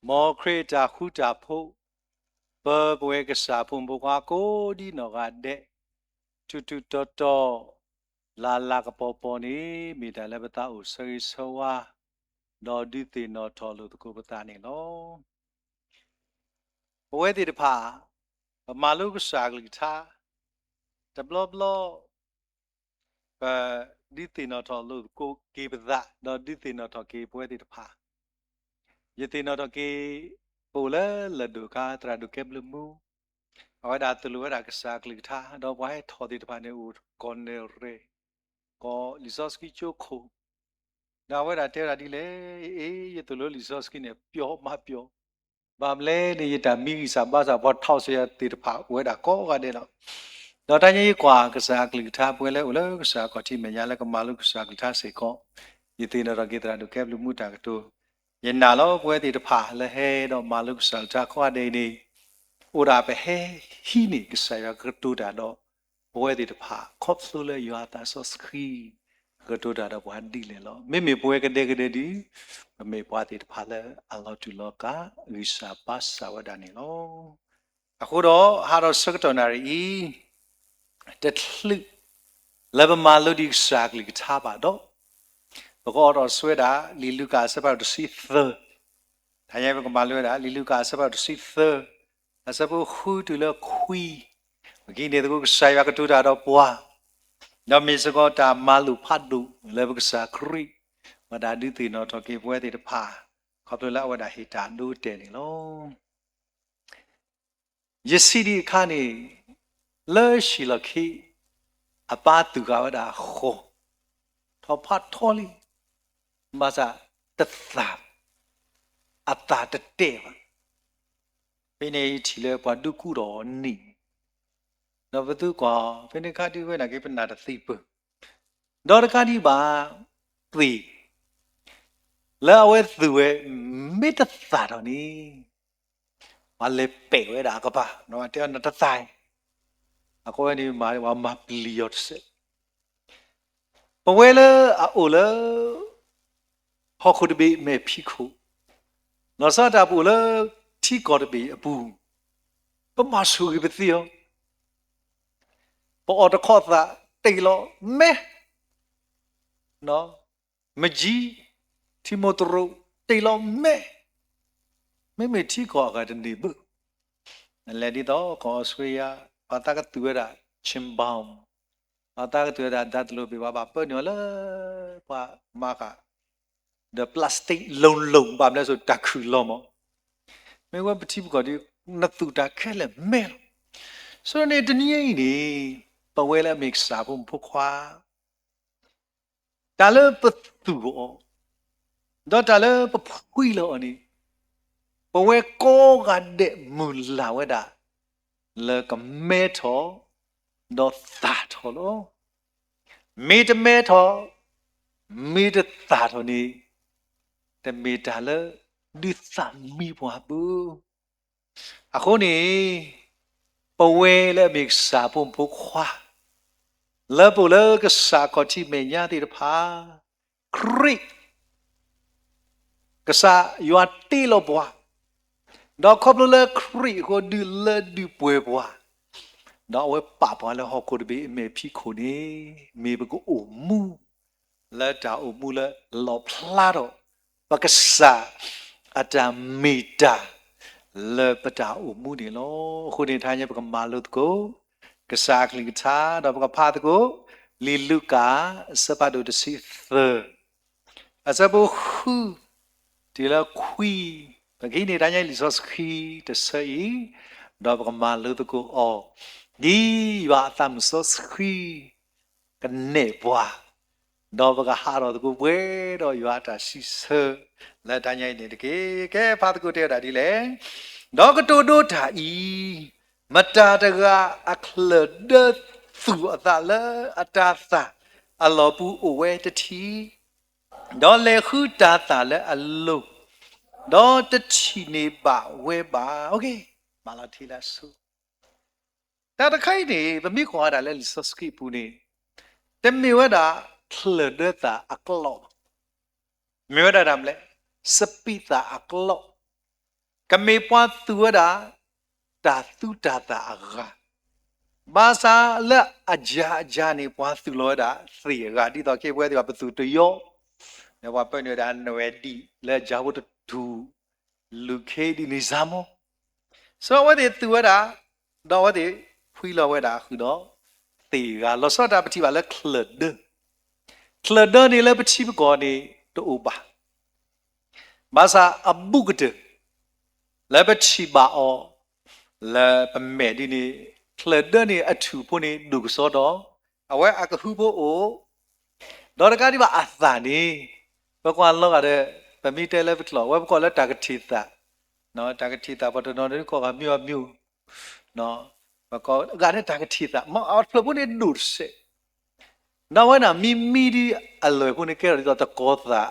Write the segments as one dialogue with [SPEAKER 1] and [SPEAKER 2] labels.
[SPEAKER 1] မောခရတာခုတာဖို့ဘဘဝေကစားဖုန်ဘကွာကိုဒီနော်ကတဲ့တူတူတော်တော်လာကပေါ်ပေါ်နေမိတယ်လည်းပတာဦးဆွေဆွာနော်ဒီတေနော်တော်လို့တကူပတာနေလောဘဝေတိတဖာမာလုကစားကလေးသာတဘလဘလဒီတေနော်တော်လို့ကိုကေပတာနော်ဒီတေနော်တော်ကေဘဝေတိတဖာယတေနော်တော်ကေပိုလလဒုကာတရာဒုကေဘလမှုအော်ဒါတလူရကစားကလေးသာတော့ဘဝေထော်ဒီတဖာနေဦးကွန်နေရေကိုလီဆော့စကီချိုခိုဒါဝဲတာတဲတာဒီလေအေးရတလို့လီဆော့စကီနဲ့ပြောမပြောဘာမလဲနေရတာမိစာဘာစာဘောထောက်เสียတေတဖာဝဲတာကောကတဲ့တော့တိုင်းကြီးကွာကစားကလေးထားပွဲလဲဦးလဲကစားကတိမညာလဲကမာလုကစားကလေးထားစေကောယတိနော်ကေတရာဒုကဲဘလူမှုတာကတူယနာလောပွဲတေတဖာလဲဟဲတော့မာလုကစားတာခွာဒေနေဥရာပဲဟဲဟီနီကစားရကတူတာတော့ပွဲတေတဖာခေါပဆူလဲယွာတာဆော့စခီကတူတာတော့ဘာဒီလေလောမေပွဲကတဲ့ကတဲ့ဒီမေပွားတေတဖာလဲအလောတူလောကရိစာပါစာဝဒနေလောအခုတော့ဟာတော့စကတော်နာရီတက်လှလဘမာလုဒီစာကလေးထားပါတော့ဘကောတော့ဆွဲတာလီလူကာစပတ်စီသထိုင်ရဘကမာလွဲတာလီလူကာစပတ်စီသအစပုခူတူလခွီမကြီးနေတကူဆိုင်ရကတူတာတော့ပွားနော်မေစကောတာမာလူဖတ်ဒူလဘကစာခရီမဒါဒီတီနော်တော့ကေပွဲတေတဖာခေါပလလာဝဒဟီတာဒူတဲနေလောယစီဒီခါနေလဲရှိလခိအပါတူကဝဒါခေါထောဖတ်ထောလီမစာတသာအတာတတဲ့ဖိနေချီလဲဘွာဒုကုတော်နီနော်ဘသူကွာဖိနေခါတီဝဲနာကေပနာတသိပဒေါ်ရခါဒီပါသိလဲဝဲသူဝဲမေတ္တာတော်နီမလဲပေဝဲတာကပါနော်တဲ့နတဆိုင်အကောနေမာဝမပလီယော့စေပဝဲလေအိုလေဟောခုတဘေမေဖိခုနော်စတာပူလေထီကောတဘေအပူပမဆူကပတိယောပေါ်တခော့သာတေလောမဲနော်မကြီးတီမိုတရိုတေလောမဲမေထီကောကတနေဘူးလည်းဒီတော့ကောဆွေးရပါတာကတူရတာချင်းဘောင်းပါတာကတူရတာဒတ်လို့ပြပါပညောလေပါမာက the plastic လုံပါမလဲဆိုတခုလုံးမမေဝပတိဘကဒီနတူတာခဲလေမဲဆိုနေတနည်းကြီးနေပဝဲလဲ mix စာဖို့ဖခွာဒါလည်းပတူတော့ဒါလည်းပခွီလို့အနေပဝဲကောကတဲ့မူလာဝဲတာလေကမဲထောတော့သာထောလို့မေတမဲထောမေတသာထောနေတမေတာလေဒီသမီဘွားဘူးအခုနေပဝဲလဲမိစာပုံဖခွာလဲပလဲကစာကတိမေညာတိတဖာခရိကစာယွာတီလောဘွားတော့ခေါပလလဲခရိကိုဒီလဲဒီပွဲဘွားတော့ဝဲပပွားလဲဟောကိုတဘေမေဖိခုနေမေဘကိုအိုမူလဲတာအိုမူလဲလောဖလာတော့ပကစာအတမီတာလေပတာအိုမူနေလောခုနေထိုင်ရပကမာလို့ကိုကစားကလီတာတော့ပကဖာတကိုလီလူကာစပတ်တို့တစီသအစဘခုဒီလာခွီပကိနေတိုင်းလီဆော့စခီတဆေတော့ပကမာလို့ကိုအော်ဒီရွာသမ်ဆော့စခီကနေဘွားတော့ပကဟာတော့ကိုဝဲတော့ရွာတာစီဆာလက်တိုင်းနေတကေကဲဖာတကိုတဲ့တာဒီလေတော့ကတူတို့တာဤမတာတကအခလဒသူအတလအတာသာအလောပူအဝဲတတီတော့လေခုတာတာလေအလုံးတော့တချီနေပါဝဲပါโอเคမလာထီလာဆုတာတခိုင်နေဗမိခေါ်တာလေလစစကီပူနေတမေဝတာခလဒတာအကလောမေဝတာရမ်လေစပိတာအကလော ကမေပွားသူရတာတာသူတာတာရာဘာသာလက်အဂျာနေပွားသူလောတာသေရာဒီတော့ကေပွဲဒီပါပသူတယောနေဝပနေတာနဝဒီလက်ဂျာဝတ်တူလူခေဒီနေဇာမောဆိုဝတဲ့သူရတာတော့ဝတဲ့ဖွီလောဝဲတာခုတော့သေကလောစောတာပတိပါလက်ခလဒနေလက်ပတိပကောနေတူပါဘာသာအဘုကတလက်ပတိပါအောလက်ပမဲဒီနေခလဒနေအထူဖို့နေဒုကစောတော့အဝဲအကဟုဖို့အိုတော့တကားဒီပါအသာနေဘကွာလောကတဲ့ပမီတဲလက်ပလောဝဲဘကောလက်တာကတိတာနော်တာကတိတာဘတော်နော်ဒီကောကမြို့နော်ဘကောကတဲ့တာကတိတာမအော်ဖလဖို့နေဒုစေနော်ဝဲနာမီဒီအလွယ်ဖို့နေကဲတော့တကောသာ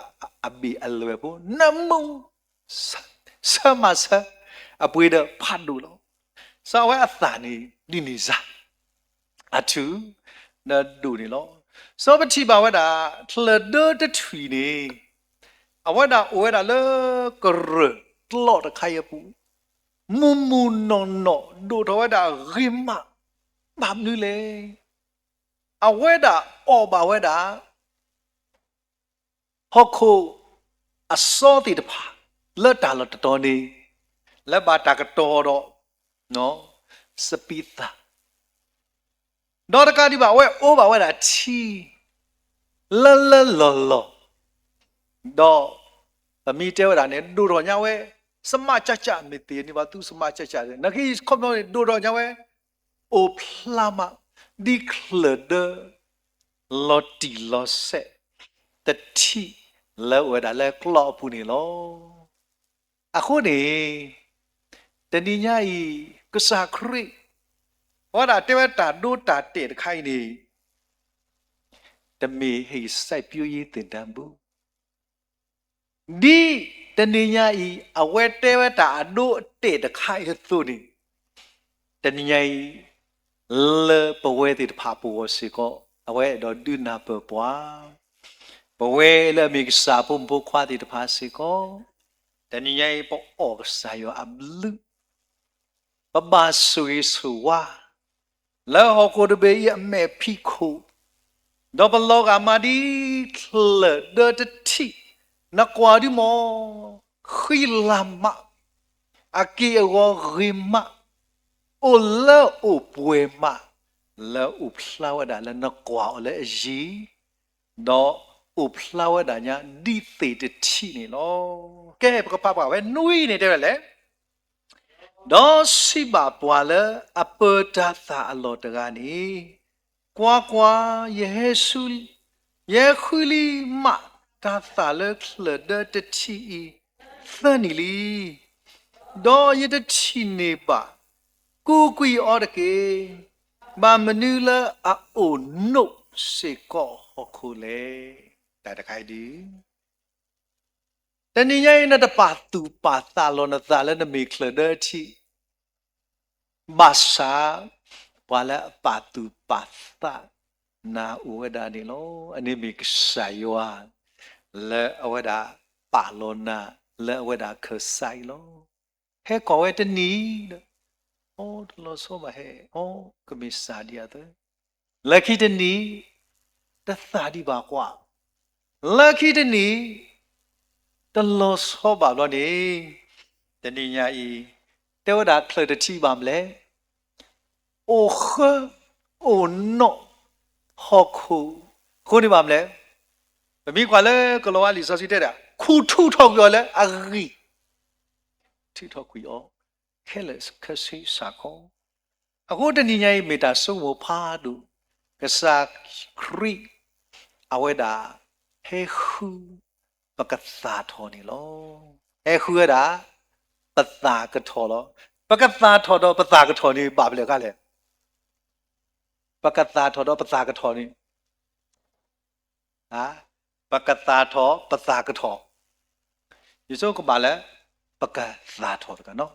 [SPEAKER 1] အဘီအလွယ်ဖို့နမုံဆမဆအပွေးတဲ့ဖတ်လို့လောစောဝဲအသာနေဒီနေစားအထူနဒူနေလောစောပတိပါဝဒထလဒတထွီနေအဝဒအိုဝဒလေကရတလောတခိုင်ပူမူနော်ဒိုတော်ဝဒရိမဘာမနူလေအဝဒအောဘာဝဒဟခုအစောတိတဖာလက်တာလတတော်နေလက်ပါတာကတော်တော့နော်စပိတာတော့တကားဒီပါဝဲအိုးပါဝဲတာချီလောတော့အမီတဲဝဲတာနဲ့ဒူတော်ညာဝဲစမကြမေတေနေပါသူစမကြတယ်နခိခေါမောဒူတော်ညာဝဲအိုဖလာမဒီခလဒလော်တီလော်ဆက်တတိလောဝဲတာလဲကလော့ပူနေလောအခုနေတဏိညာဤကစားခရိဟောတာတေဝတာဒိုတာတေတခိုင်နေတမေဟိစိုက်ပြူရေးတင်တန်ဘူးဒီတဏိညာဤအဝဲတေဝတာအဒိုတေတခိုင်သုနေတဏိညာဤလေပဝဲတိတဖာပူဝစီကောအဝဲတော့ဒုနာပပွားပဝဲလေမိကစာပုံပုခွာတိတဖာစီကောတဏိညာဤပေါ်အောကစာယောအဘလူပဘာဆွေဆွာလောဟကိုတဘေးအမေဖိခိုဒေါပလောကမာဒီခလဒတတိနကွာဒီမောခိလာမအကီရောရိမအိုလောအိုပွေမလောအိုဖလာဝဒါလနကွာလဲအကြီးတော့အိုဖလာဝဒါညာဒီသေတတိနေလောကဲပကပဝဲနွေးနေတယ်လေတော့စီပါပွာလအပတာသာအလောတကနေကွာယေဆုယေခူလီမတာသာလခလဒတချီသနီလီတော့ယတချီနေပါကိုကွီအော်တကေဘာမနူလာအိုနုစေကောဟခုလေတာတခိုင်ဒီတဏိယိနတပါတူပါသာလောနသာလနမေခလဒတိဘာသာဝလာပါတူပါသာနာဥဝဒနီလောအနိမိကဆာယောလေအဝဒပါလောနာလေအဝဒခဆိုင်လောဟဲကောဝဲတနီအိုတလောဆောမဟဲအိုကမစ္စာဒီယတဲ့လက်ခိတနီတသာဒီပါကွာလက်ခိတနီတလောဆောပါလောနေတဏိညာဤတေဝဒခလတတိပါမလဲအိုခအိုနောဟောခုခုနေပါမလဲမမီကွာလဲကလောဝလီစောစီတဲ့တာခုထုထောက်ပြောလဲအဂီထိထောက်ကွီအောခဲလက်ခစီစာခေါအခုတဏိညာဤမေတာစုံမဖားတို့ကစားခရီအဝဲတာဟေခုပကသာထောနေလောဟဲခုရတာပသာကထောလောပကသာထောတော့ပသာကထောနေပါဘလေကလည်းပကသာထောတော့ပသာကထောနေဟာပကသာထောပသာကထောဒီစုကပါလဲပကသာထောကနော်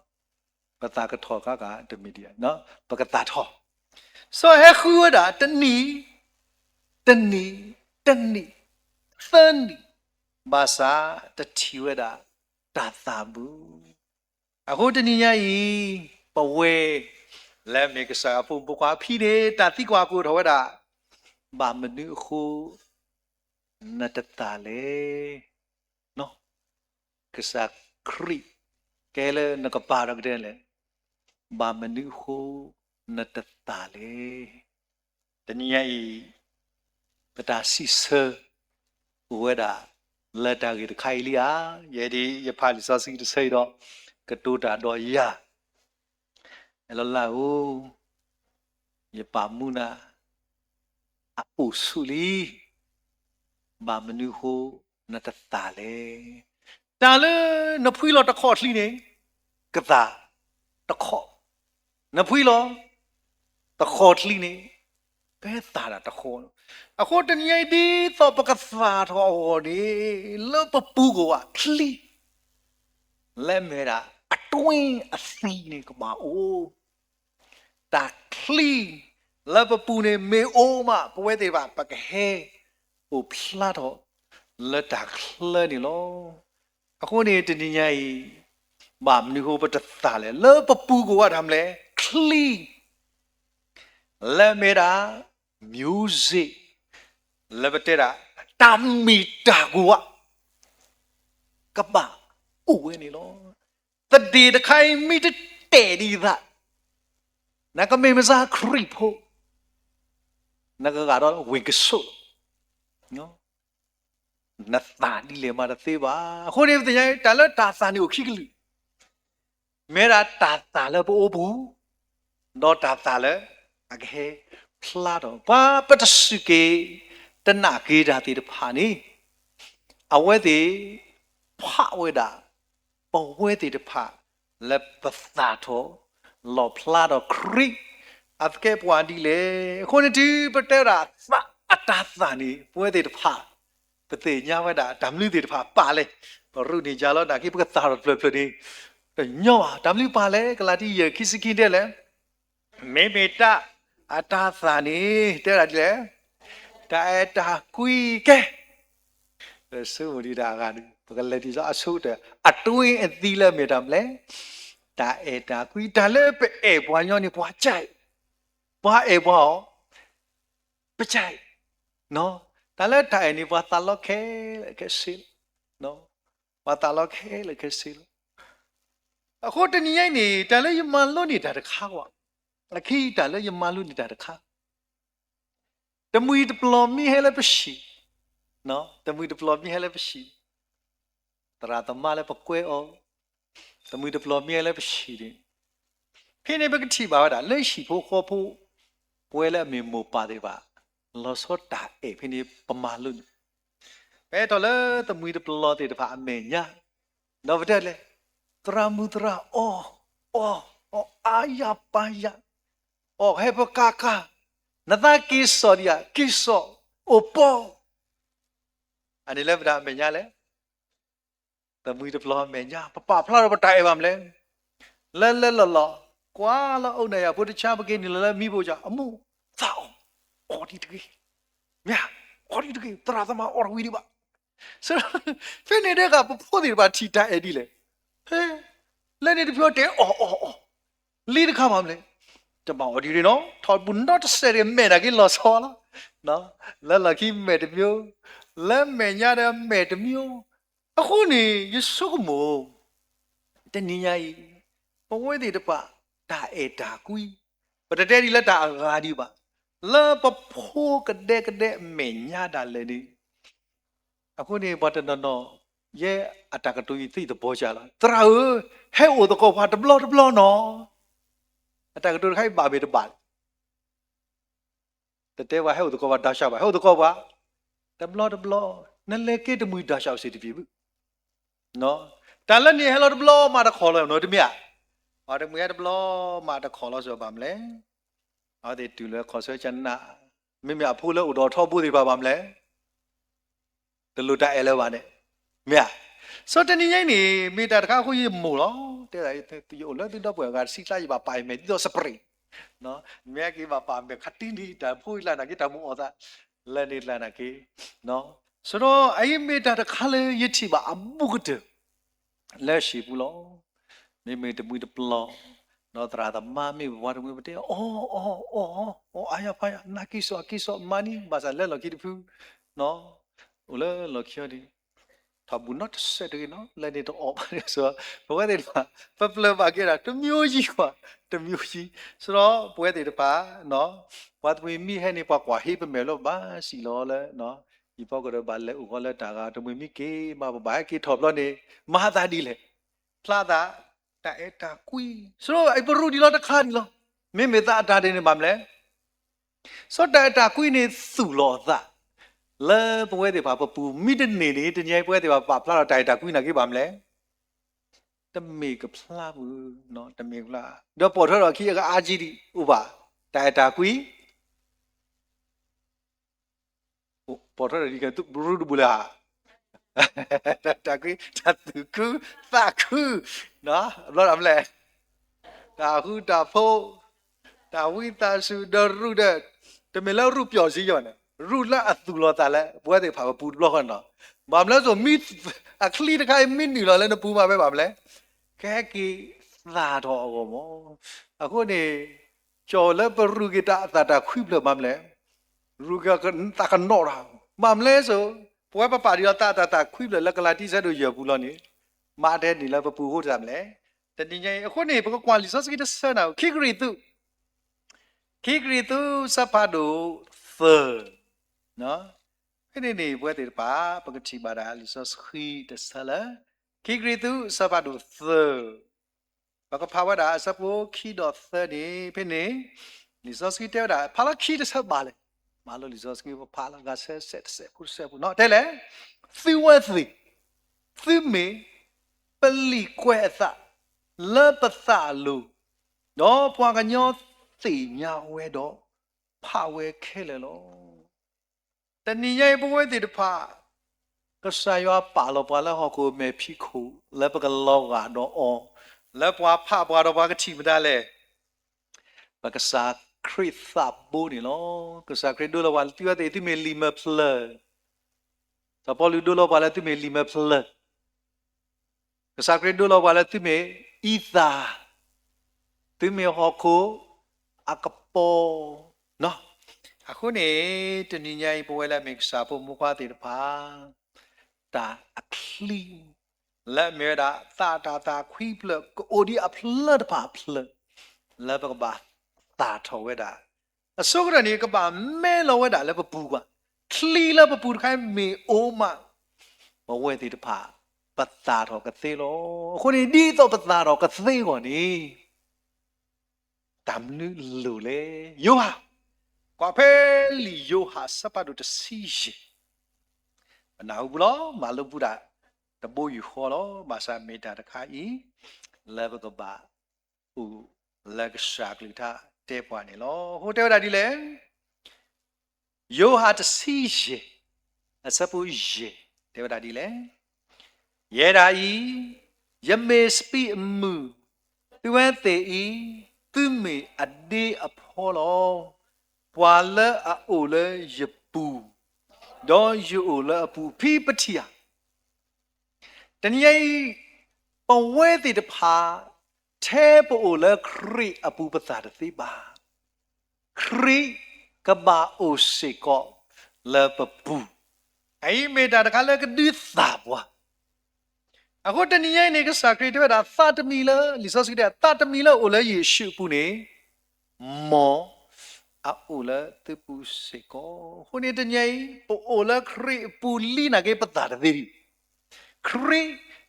[SPEAKER 1] ပသာကထောကတမီဒီနော်ပကသာထောဆိုဟဲခုရတာတနီသနီဘာသာတတိဝဒတာသာဘူး အခုတနည်းကြီးပဝဲလက်မေကစားဖုန်ပကွာဖီနေတတိကွာကိုထောတာဘာမနုခုနတတလေနော်ကစားခရီကဲလေနကပါရကတဲ့လေဘာမနုခုနတတလေတနည်းကြီးပတာစီဆာဝဲတာလက်တာကြီးတခိုင်လီယာယေဒီရဖာလီစောစီတဆိတော့ကတူတာတော့ရအလလာဟူရပါမူနာအပူဆူလီဘာမနုဟိုနတတလေတာလေနဖွီလောတခေါ်လှီနေကသာတခေါ်နဖွီလောတခေါ်လှီနေဘဲတာတာတခေါ်အခုတနည်းဒီတော့ပကစားတော်ဒီလောပပူကိုလှီလဲမဲတာအတွင်းအစီနေကမအိုးတာခလီလဘပူနေမေအိုမပွဲသေးပါပကဟဲဟိုဖလာတော့လက်တာခလနေလောအခုနေတနည်းကြီးဘာမနုဟိုပတတာလဲလဘပူကိုရမ်းလဲခလီလဲမေတာ music လဘတဲ့တာတမ်မီတာကိုကပဥဝဲနေလောတဒီတခိုင်မိတဲ့ဒီသာနကမေမစားခရိဖို့နကကတော့ဝင်ကဆုနော်နတ်တာဒီလေမာသေးပါအခုဒီတည်းတလတာစာနေကိုခိကလူမဲတာတာတာလည်းပိုးဘူးတော့တာတာလည်းအကေဖလာတော့ဘာပတစကေတနာကေတာတိတဖာနေအဝဲတိဖဝဲတာပဝဲတိတဖာလက်ပသာတော့လောဖလာတော့ခရိအကေပွားဒီလေခုန်ဒီပတဲရာအတာသာနေပွဲတိတဖာပတိညာဝဲတာဓမ္မလူတိတဖာပါလေဘရုနေကြလို့ဒါကိပကသာတော့ဖလဖလနေညောဓမ္မလူပါလေကလာတိရခိစကိတဲ့လေမေမေတာအတာသာနေတဲ့ရလေတာတာကွီကဲဆုမဒီတာကပကလက်ဒီဆိုအဆုတဲ့အတွင်းအသီးလဲမေတ္တာမလဲတာတာကွီဒါလည်းပဲဘွားညောနေဘွားကြိုက်ဘွားဘွားပကြိုက်နော်ဒါလည်းတိုင်နေဘွားတလောက်ခဲကဲစီနော်ဘွားတလောက်ခဲလေကဲစီအခုတနည်းနေဒါလည်းယမန်လို့နေတာတခါကွာအခီတာလည်းယမန်လို့နေတာတခါတမွေဒပလိုမီဟဲလည်းပရှိနော်တမွေဒပလိုမီဟဲလည်းပရှိတရာတမလည်းပကွဲအောင်တမွေဒပလိုမီဟဲလည်းပရှိတယ်ဖိနေဘကတိပါတာလက်ရှိဖို့ခေါ်ဖို့ပွဲလည်းအမေမို့ပါသေးပါလောစောတာဖိနေပမာလို့ဘယ်တော့လဲတမွေဒပလိုတဲ့တဖာအမေညာတော့ဗတဲ့လေတရာမူတရာအော်အာယပါယအော်ဟေဘကာကာနသကိစောဒီယာကိစောအိုပေါ်အနေလည်းဗဒါမညာလေတမွေဒပလိုမညာပပဖလာတော့တိုင်ပါမလဲလဲလောကွာလောအုတ်နေရဘုဒ္ဓချပကိနေလဲမိဖို့ကြအမှုသောက်အော်ဒီတကြီးမြာအော်ဒီတကြီးတရာသမာအော်ဝီဒီပါဆိုဖိနေတဲ့ကဖို့ဒီပါထီတိုင်အဲ့ဒီလေဟဲလဲနေတပြောတဲ့အော်လီတခါမှမလဲတမော်ဒီရနော်ထော်ဘူးတော့ဆယ်ရမဲတာကြီးလောဆောလားနော်လာခိမဲတမျိုးလက်မဲညာတဲ့မဲတမျိုးအခုနေယေရှုကမို့တနည်းကြီးပဝဲတိတပါတာတာကွီပတတဲ့ဒီလက်တာငါဒီပါလာပဖိုးကတဲ့မဲညာတာလေဒီအခုနေဘတ်တနော်ရဲ့အတကတူသိတဲ့ဘောချလာတရာဟဲ့အိုတကောဖာတဘလောနော်အတကတူခိုင်ပါဘေတပါတဲ့ဝဟဲ့တကောဖာဒါရှာပါဟဲ့တကောဖာတဘလောနလေကေတမွေဒါရှာစီတပြီနော်တန်လက်နေဟဲ့တဘလောမှာတခေါ်လို့နော်တမရအော်တမွေတဘလောမှာတခေါ်လို့ဆိုပါမလဲအော်ဒီတူလဲခေါ်ဆွဲချန်နာမိမဖိုးလဲဥတော်ထောဖို့ဒီပါမလဲတလူတက်အဲလဲပါနဲ့မြတ်ဆိုတနည်းနေမိတာတခါခုရေးမို့လို့တဲ့တူရလဲတူတော့ပွဲကစီလိုက်ပါပိုင်မယ်ဒီတော့စပရိနော်မြတ်ကြီးပါမယ်ခတင်းဒီတဖိုးလာနာကြီးတမို့အော်သာလဲနေလာနာကြီးနော်ဆိုတော့အဲ့မိတာတခါလေရစ်ချပါအမှုကတလက်ရှိဘူးလို့ me the with the blow no tra the mami what we would aya paya nakiso money basa le lo ki fu no ule lo kyodi tabu not set no let it off so bwe de pa popular ba ke da တမျိုးကြီးကွာတမျိုးကြီးဆိုတော့ဘွဲတွေတပါနော်ဘာတွေမိဟဲနေပါကွာဟေးပမယ်လို့ဘာစီလောလဲနော်ဒီပေါကတော့ဘာလဲဥကောလဲတာကတမွေမိကေမဘာကေထော်ပလို့နေမဟာတာဒီလေဖလာတာတဲ့တာကွီဆိုတော့အပရူဒီလောတခါဒီလောမင်းမေတာတာတယ်နေပါမလဲဆိုတော့တာကွီနေစုလောသာလဲပွဲတွေပါပပူမိတနေနေတညိုင်ပွဲတွေပါဖလာတော့တိုင်တာကွီနာကေပါမလဲတမေကဖလာဘူးနော်တမေကလာတော့ပေါ်တော့ခီကအာကြီးဒီဥပါတိုင်တာကွီပေါ်တော့ဒီကသူဘရူဒူလာတာကွီတတူကူသာကူနော်လောရမလဲတာဟုတာဖိုးတာဝိတာစုဒရူဒတမေလောက်ရူပျော်စီရောနဲ့ရူလာအသူလောတာလဲဘွဲတွေဖာပူလောခနော်ဘာမလဲဆိုမိအခလီတခိုင်မင်းနီလောလဲနပူမှာပဲဘာမလဲကဲကီသာတော့အောမောအခုနေကျော်လဲပရူဂီတာအတာခွိပလမမလဲရူကကတကနောရာမမလဲဆိုပွဲပပါရီတာခွိပလလကလာတိဆက်တို့ရဘူးလောနေမာတဲ့နီလဲပပူဟုတ်တယ်မလဲတတိယအခုနေဘကကွာလီဆော့စကီတဆနာခိဂရီတုစပါဒိုသနော်အဲ့ဒီနေပွဲတွေပါပကတိပါရာလီဆော့စခီတဆလာခိဂရီတုစပါဒိုသဘကဖာဝဒါစပိုခီဒောသဒီဖိနေလီဆော့စကီတဲဒါဖာလာခီတဆပါလေမာလိုလီဆော့စကီဖာလာကဆက်ခုဆက်ဘူးနော်တဲ့လေသီဝဲသီမေပလီကွဲသလပသလူနော်ပွားကညောသိညာဝဲတော့ဖဝဲခဲလေလောတဏိယဘဝတိတဖကဆာယောပါလောပါလာဟောကိုမေဖိခုလပကလောကတော့အောလပွားဖပွားတော့ဘာကတိမတာလဲပကဆာခရစ်သဘူနီလောကဆာခရစ်ဒိုလောဝါတိဝတေတိမေလီမဖလသပေါ်လူဒိုလောပါလာတိမေလီမဖလကဆာခရစ်ဒိုလောပါလာတိမေဤသာတိမေဟောကိုအကပေါ်နော်အခုနေတနင်္ဂနွေပွဲလာမိတ်စာဖို့မူခွားတဲ့ပါတာအခလီလက်မြေတာတာခွီးပလကိုဒီအဖလတ်ပါဖလလဘကဘာတာထောဝဲတာအစုကရနေကပါမဲလောဝဲတာလည်းပပူကွာခလီလည်းပပူတခိုင်းမေအိုးမဘဝဲတဲ့ပါပတာထောကသေးလောအခုနေဒီတော့ပတာထောကသေးကောနေတမ်လူလေယောဟာကွာဖဲလီယောဟာစပါဒိုတစီရှိမနာဘူးလောမလုပ်ဘူးတာတဘိုးယူခေါ်လောမဆာမေတာတခါဤလေဘကဘာဥလက်ရှာကလီတာတဲပွားနေလောဟိုတဲတာဒီလေယောဟာတစီရှိအစပူယေတဲတာဒီလေယေရာဤယမေစပိအမှုသူဝဲတေဤသူမေအဒေအဖောလောပွာလအိုလေယပူဒေါ်ယူအိုလေအပူဖိပတိယတနည်းပဝဲတိတဖာထဲပိုလေခရီအပူပသာတသိပါခရီကဘာအိုစေကောလေပပူအိမေတာတခါလေကဒီသာဘွာအခုတနည်းနေကစခရီတဲ့တာသတမီလလီဆော့စီတဲ့သတမီလအိုလေယေရှုပူနေမောအိုလေတပူစေကောခုနေတနည်းပိုလေခရီပူလီနာကေပတာတသိခရီ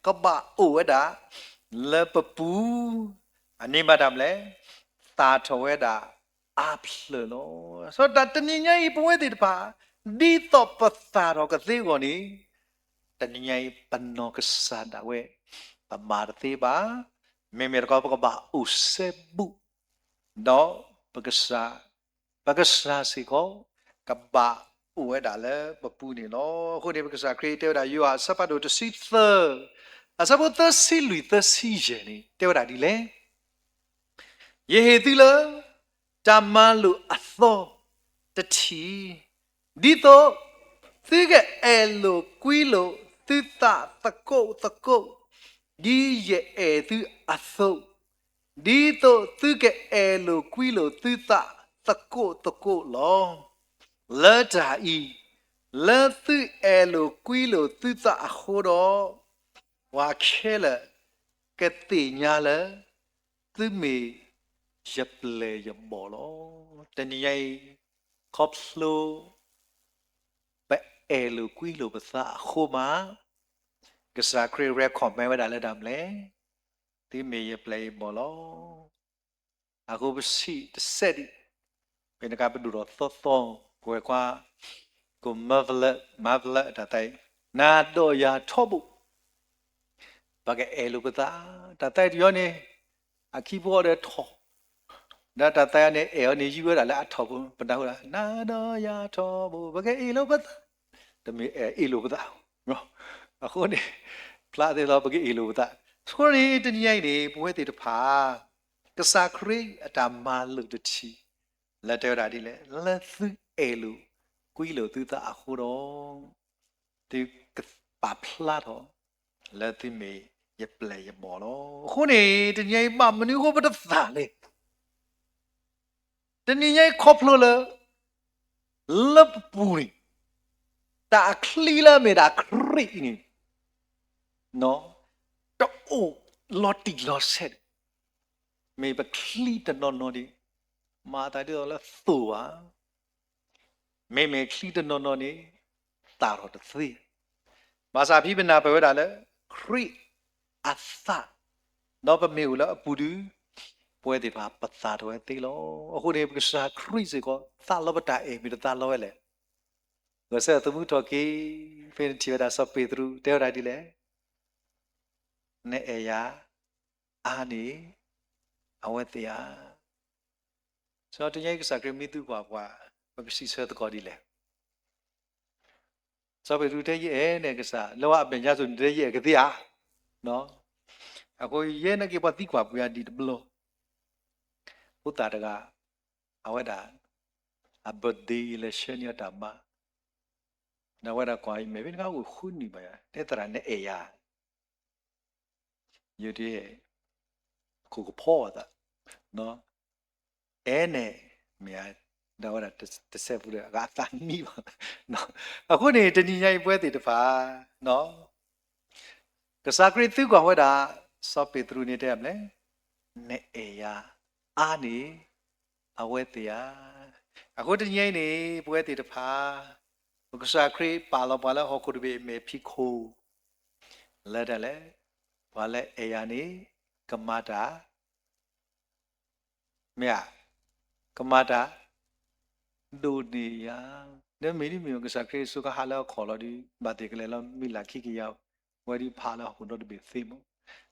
[SPEAKER 1] ကဘာအိုဝဒါလေပပူအနေမတမ်းလေတာထဝဲတာအဖလလောဆိုတော့တနည်းကြီးပွဲတိတပါဒီတော့ပတာတော့ကသေးကောနီတနည်းကြီးပနောကစားတာဝဲပမာသေးပါမေမေကောပကဘာဥစေဘူးတော့ပကစားစီကောကဘာဥဝဲတာလေပပူနေလောခုဒီပကစား creative တာ you are supposed to see theအစပေါ်သစီလူသစီရဲ့နေတဲ့တာဒီလေယေဟေတိလတမလူအသောတတိဒီတော့သိကအဲလိုကွီလိုသီတာတကုတ် ဒီရဲ့သူအသုဒီတော့သူကအဲလိုကွီလိုသူတာတကိုတကိုလောလာတာဤလာသူအဲလိုကွီလိုသူတာအခုတော့ဝါခဲလကတိညာလသူမေရပလေရဘောလောတနည်း ခေါပလိုပဲအဲလိုကွီလိုပစာခုမာကစားခရီးရက်ကွန်မဲဝဒါလက်ဒမ်လေဒီမေယပလေဘောလောအခုပစီတဆက်ဒီဘယ်နကပဒူတော့သောသောကိုကွာကိုမဗလက်တတိုင်နာတော့ရာထော့ဘူးဘာကအဲလိုပစာတတိုင်ရောနေအခီဘောတဲ့ထော့ဒါတတိုင်နဲ့အဲနေယူရတာလည်းအထော့ဘူးပတောလားနာတော့ရာထော့ဘူးဘာကအဲလိုပစာတမေအဲလိုပစာနော်အခုနေဖလာတယ်တော့ဘာကအဲလိုပစာဆိုရီတနည်းရိုက်နေပွဲတေတဖာကစားခရီးအတာမာလူတချီလက်တော်တာဒီလေလက်သူအဲလူကွီလိုသူတာအခုတော့ဒီပါဖလာတော့လက်သူမေရပလေရမော်လို့ခုနေတနည်းမမနူကိုပဒသာလေတနည်းရိုက်ခေါပလိုလေလပ်ပူရီတာခလီလာမေတာခရီးနေနော်တော့လော်တီလော်ဆက်မေဘခလီတနော်နော်ဒီမာတာဒီတော့လဲသူဝါမေခလီတနော်နော်နေတာတော့သီဘာသာပြပနာပဲဒါလဲခရီအသတော့ပမေဦးလားပူဒူပွဲဒီပါပတ်သာတော့တေးလို့အခုနေပကစားခရီစေကောသာလောပတာအေမီတာလောလေဂဆာတမှုတော့ကေဖေန်တီဝဒါစပေဒရူတဲရဒီလေနဲ့အေယာအာနီအဝတ်တရားဆိုတော့တကယ်ကစားကရမီတူကွာပကစီဆတ်ကောဒီလေစပေဒရူတဲရဲ့နဲ့ကစားလောအပင်ကြဆိုတဲရဲ့ကတိဟာနော်အခုရဲ့နဲ့ကပတိကွာပူရဒီဘလောဥတာတကအဝတ်တာအဘဒီလေရှင်ရတာမနဝရကွာမေဘင်ကကိုခုန်နေပါရတဲ့တရနဲ့အေယာယူဒီကိုကဖောတာနော်အဲနဲ့မြာဒါဝရတဆက်ဘူးလေအသာနီးပါနော်အခုနေတဏီရိုက်ပွဲတည်တပါနော်ကစားကရသူကဟောတာစောပေထရူနေတဲ့မလဲနဲ့အေယာအာနေအဝဲတရားအခုတဏီရိုက်နေပွဲတည်တပါကစားခရီပါလောပါလောဟောကုတဘေမေဖိခိုလက်တယ်လေဘာလဲအေယာနေကမတာမြတ်ကမတာဒိုဒီယာဒါမီနီမီကစားခရီစုကဟာလောခေါ်လို့ဒီဘာတေကလေးလောမိလာခိကရောက်ဝဒီဖာလောဟိုတော့ဒီသိမ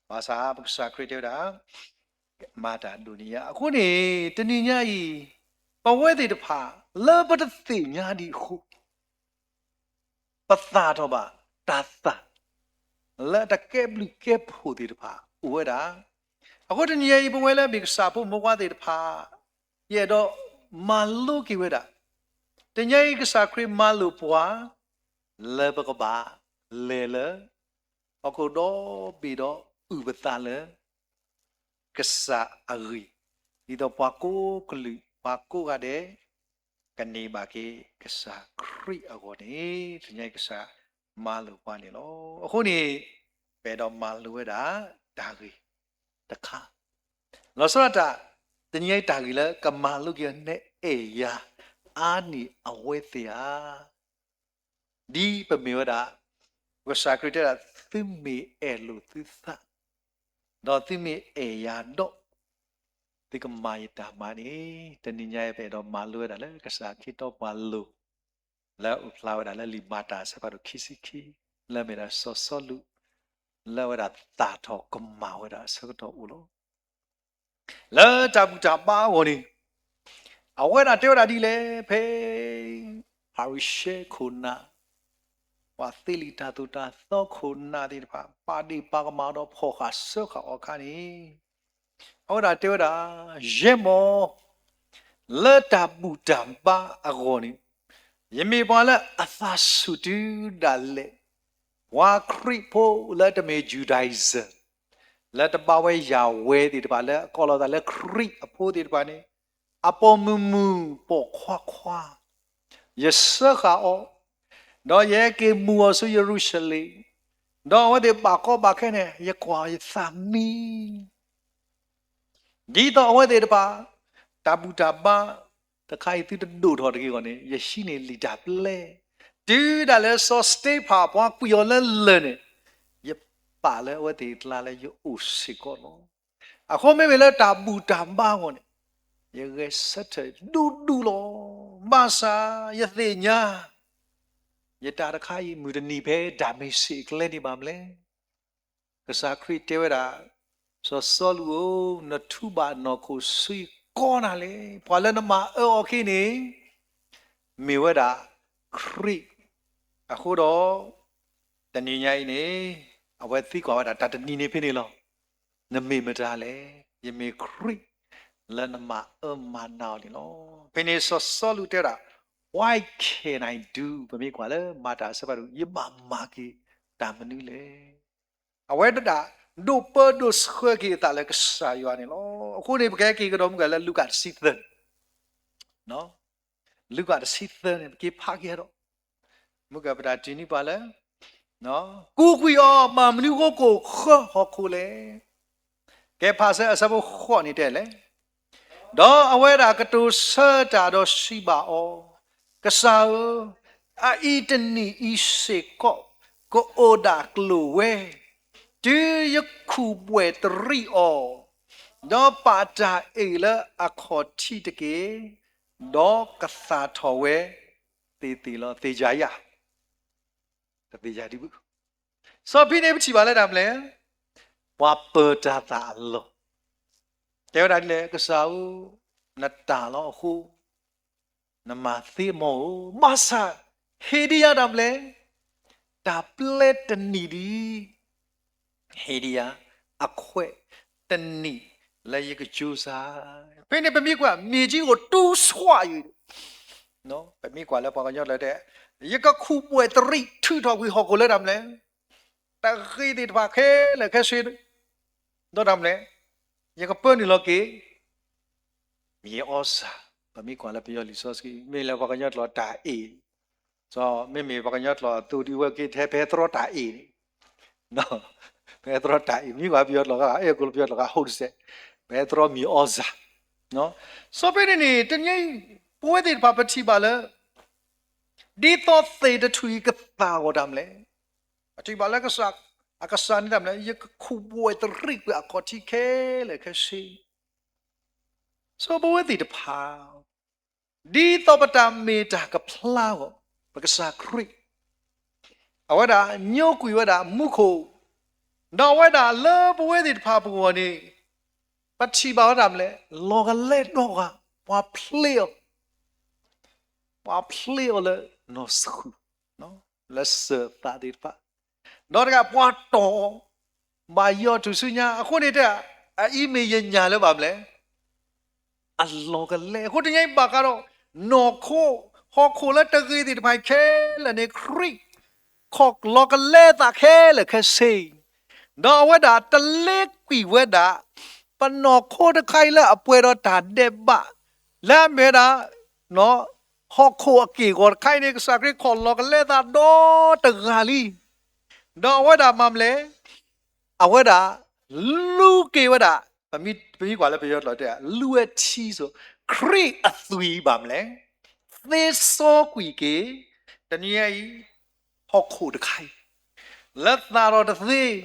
[SPEAKER 1] ဘာသာပကစားခရီတဲ့တာမာတာဒိုနီယာအခုနေတဏိညာဤပဝဲတဲ့တဖာလောပတသိညာဒီခုပသာတော့ပါတာသာလာတကဲဘလူကဲဖို့တဲ့တဖာဝဲတာအခုတဏိညာဤပဝဲလဲဘီကစားဖို့မကွာတဲ့တဖာရဲ့တော့မာလူကိဝဲတာတညိကစားခရမာလူပွားလေဘကဘာလေလေအခုတော့ပြီးတော့ဥပတာလေကစားအရီဒီတော့ပွားကိုကလူပွားကိုကတဲ့ကနေပါကေကစားခရီအကောနေတညိကစားမာလူပွားနေလို့အခုနေဘယ်တော့မာလူဝဲတာဒါကြီးတခါလောစရတာတညိတာကြီးလေကမာလူကနဲ့အေယာအာနီအဝဲတရားဒီပမေဝဒဝစာခရတသီမီအဲလူသစ္စာတော့သီမီအေယာတော့ဒီကမာယတာမနီတနိညာရဲ့ပဲတော့မာလွဲတာလေကစားခိတော့ပါလူလာဥဖလာဝဒလည်းလီမာတာစပါတော့ခိစီခိလာမေရာဆောဆောလူလာဝဒတာတော့ကမာဝဒစကတော့ဦးလို့လာတပူတာပါဝနီအဝဲတာတဲတာဒီလေဖေဟာရီရှေခုနာဝါသီလီတာတူတာသောခုနာဒီပါဒီပါကမာတော့ဖောခါဆောခါအခါနီအဝဲတာတဲတာယေမောလာတာပူတံပါအဂောနီယမေပေါ်လာအသာစုတူဒါလေဝါခရိပိုလာတမေဂျူဒိုင်ဇာ let the power Yahweh the Bala, call the creek, a po the bunny, upon mumu, po qua. Yes, sir, how? No, ye came more so Jerusalem. No, what the bako bakene, ye quiet sami. Dito, what the ba, tabu taba, the kai to the dude or the one, ye shini lidaple. Do the less so stay pop, walk we all learn it. Ye pale, what it lala you usikono. A home will tabu tamba one. Ye get settled, do lo, massa, ye thing. Ye tara kai mudani pe damisi kleni bamle. Kasakri tewera so solu na tuba no ko sui kona le. Pala ma okini miwera kri. Ako tani nyai ni awati ko wada tatani ni pini lo. Na mi medale ye me kri lana ma na ni lo. Pini so solu tera. Why can I do? Bami kwa le mata sabaru ye mama ki tamanu le. Aweda da do per do skhe ki ta le ksa yo ni lo. Ko ni bke ki ko ga le look at season. No? Look at season ki pha ki ro. Muga bra tini pa le. No? Ku ku yo ma mnu ko kho ho ko le. Ke pha se asabu kho ni de le. Do aweda ka tu sa ta do si ba o. Kasau a itani iseko ko oda kluwe do you kubwe three o do pata ela akhoti teke do kasa thowe ti lo ti jaya ti jadi bu so pine bchi ba le dam le wa pata ta lo te da le kasau na ta lo khu Namathi mo masa hedia damle taple tenidi hedia akwe teni la ye jusa pene pe mi kwa mi ji ko tu swa yu no pe mi kwa la pa ka nyot la de ye ka khu pwe tri thu tho wi ho ko le damle ta khi ti ba khe le khe swi do damle ye ka pe ni lo ke mi osa Bami kwa la piyo resource ki me la wakanyat lo ta e so me wakanyat lo tu di wa ki the petro ta e no petro ta e mi kwa piyo lo ka e ko piyo lo ka hold se petro mi oza no so pe ni tnyai pwe de pa pati ba la di to se de thui ka ta wo dam le ati ba la ka sa akasa ni dam le ye khu pwe de ri kwa ko ti ke le ka si so pwe de pa Di topata meta ka plawo bagasa kri awada nyoku wada mukho na wada love with pa bu ni pachi ba dam le lo ga le no ga wa pleo le no sku no let's ta di pa no ga wa to ma yo tu sunya akho ni da a email ye nya le ba mle a lo ga le ko tin ba ka ro no ko ho ko la ta gi di mai ke la ne kri khok lo ka le ta ke le ke se no wa da ta le kwi wa da pa no ko ta khai la a pwe ro ta de ba la me da no ho ko a ki ko khai ne sa kri khok lo ka le ta do ta ga li no wa da mam le a wa da lu ke wa da pa mi kwa la pe yo lo de lu e chi so kri a thui bam le thế so quỷ kế tận nhây họ khổ được hay lát ta rồi được gì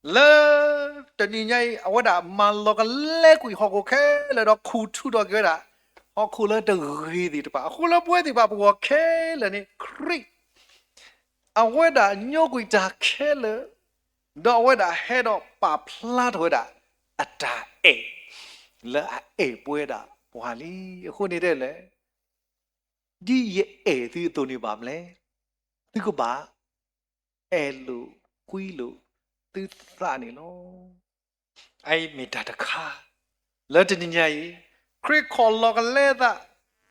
[SPEAKER 1] lát tận nhây ở đó mà lo cái lẽ quỷ họ có cái là đó khổ thu đó cái đó họ khổ là được gì thì bà khổ là bữa thì bà có cái là này kri ở đó nhớ quỷ ta cái là đó ở đó hết đó bà plat ở đó à ta là bữa đó bà li khổ này đấy là Di ye tu tu ni bam le tu ko ba lu kui lu tu sa ni lo ai mi ta ta kha la tin nya yi kri khol lo ka le da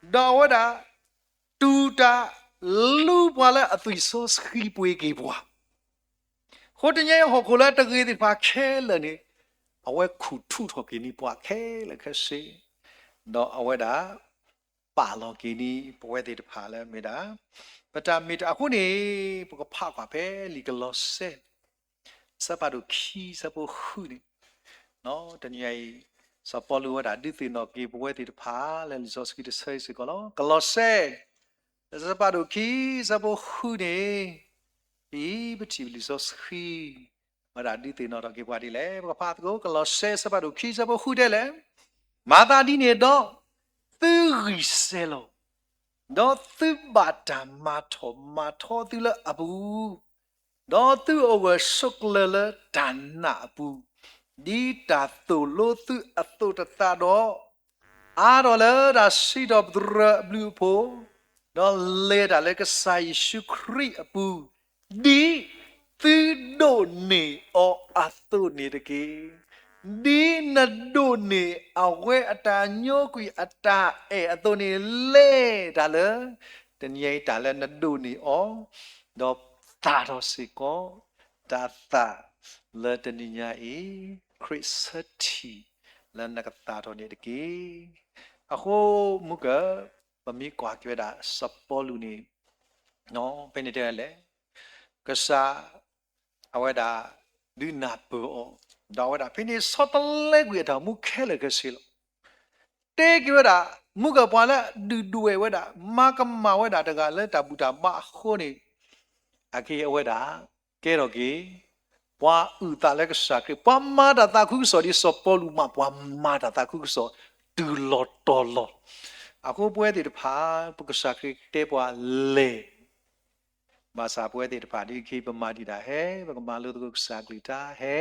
[SPEAKER 1] da wa da tu ta lu bwa la a tu so skri pwe ke bwa ဟိုတညဟောကိုလာတကေးဒီပါခဲလနေအဝဲခုထုထော်ကင်းဒီပွားခဲလခစီတော့အဝဲတာပါလောကင်းဒီပွဲဒီတဖာလဲမေတာပတာမီတာအခုနေပကဖာကွာပဲလီကလော့ဆေစပါဒုခီစပခုနေနော်တညစပေါ်လူဝဒါဒီသီနော်ကေပွဲဒီတဖာလဲလီစောစကီတဆေစကလောကလော့ဆေစပါဒုခီစပခုနေဒီပတိလီစောစခီမရာဒီတေနော်ကေပွားဒီလေပကဖာတကိုကလော့ဆေစပါဒုခီစပခုတဲ့လေမာတာဒီနေတော့သူရီဆဲလောတော့သူဘာတာမာထောသူလအဘူတော့သူအဝဆုကလလတန်နာဘူးဒီတာသူလို့သူအတုတတာတော့အားတော့လေဒါစီတော့ဘလူးဖို့တော့လေဒါလေကဆိုင်ရှုခရီအပူဒီသူတို့နေအောအတုနေတကေဒီနဒိုနေအဝဲအတာညိုကွီအတာအတုနေလေဒါလေတညိတာလေနဒိုနေအောတော့တာတော့စီကောတာတာလေတညညာခရစ်စတီလန်နကတာတော့နေတကေအခုမုကပမီကွာကြွတာစပေါ်လူနေနော်ဘယ်နေတယ်လဲကစားအဝဲတာဒီနာပေါ်ဒါဝဲတာဖိနေစောတလဲကွေတာမုခဲလေကစီလို့တေကြွတာမုကပွာလာဒူဝဲဝဲတာမာကမဝဲတာတကလဲတာဘူတာမခိုးနေအကေအဝဲတာကဲတော့ကေပွာဥတာလဲကစားကေပွာမာတာတာခုစောဒီစောပေါ်လူမပွာမာတာတာခုစောဒူလော်တော်လော်အခုပွဲဒီတဖာပုကစားကေတေပွာလေဘာသာပွဲတဲ့တပါဒီခိပမာတီတာဟဲဘကမာလို့တကုစာကလီတာဟဲ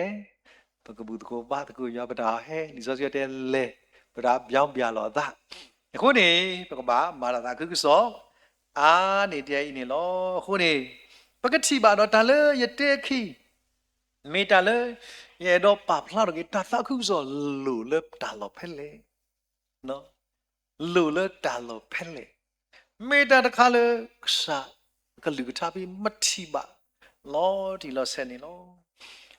[SPEAKER 1] ဘကဘူးတကုဘာတကုရပတာဟဲဒီစောစရတဲ့လေပဒါပြောင်းပြလောတာအခုနေဘကဘာမာလာတာကုစောအာနေတဲ့ဤနေလောအခုနေပကတိပါတော့တလေရတဲ့ခိမေတလေရတော့ပပလာတော့ကတာကုစောလူလေတာလောဖဲလေနော်လူလေတာလောဖဲလေမေတတခါလေစာကလူကထားပြီးမတိပါလောဒီလောဆယ်နေလော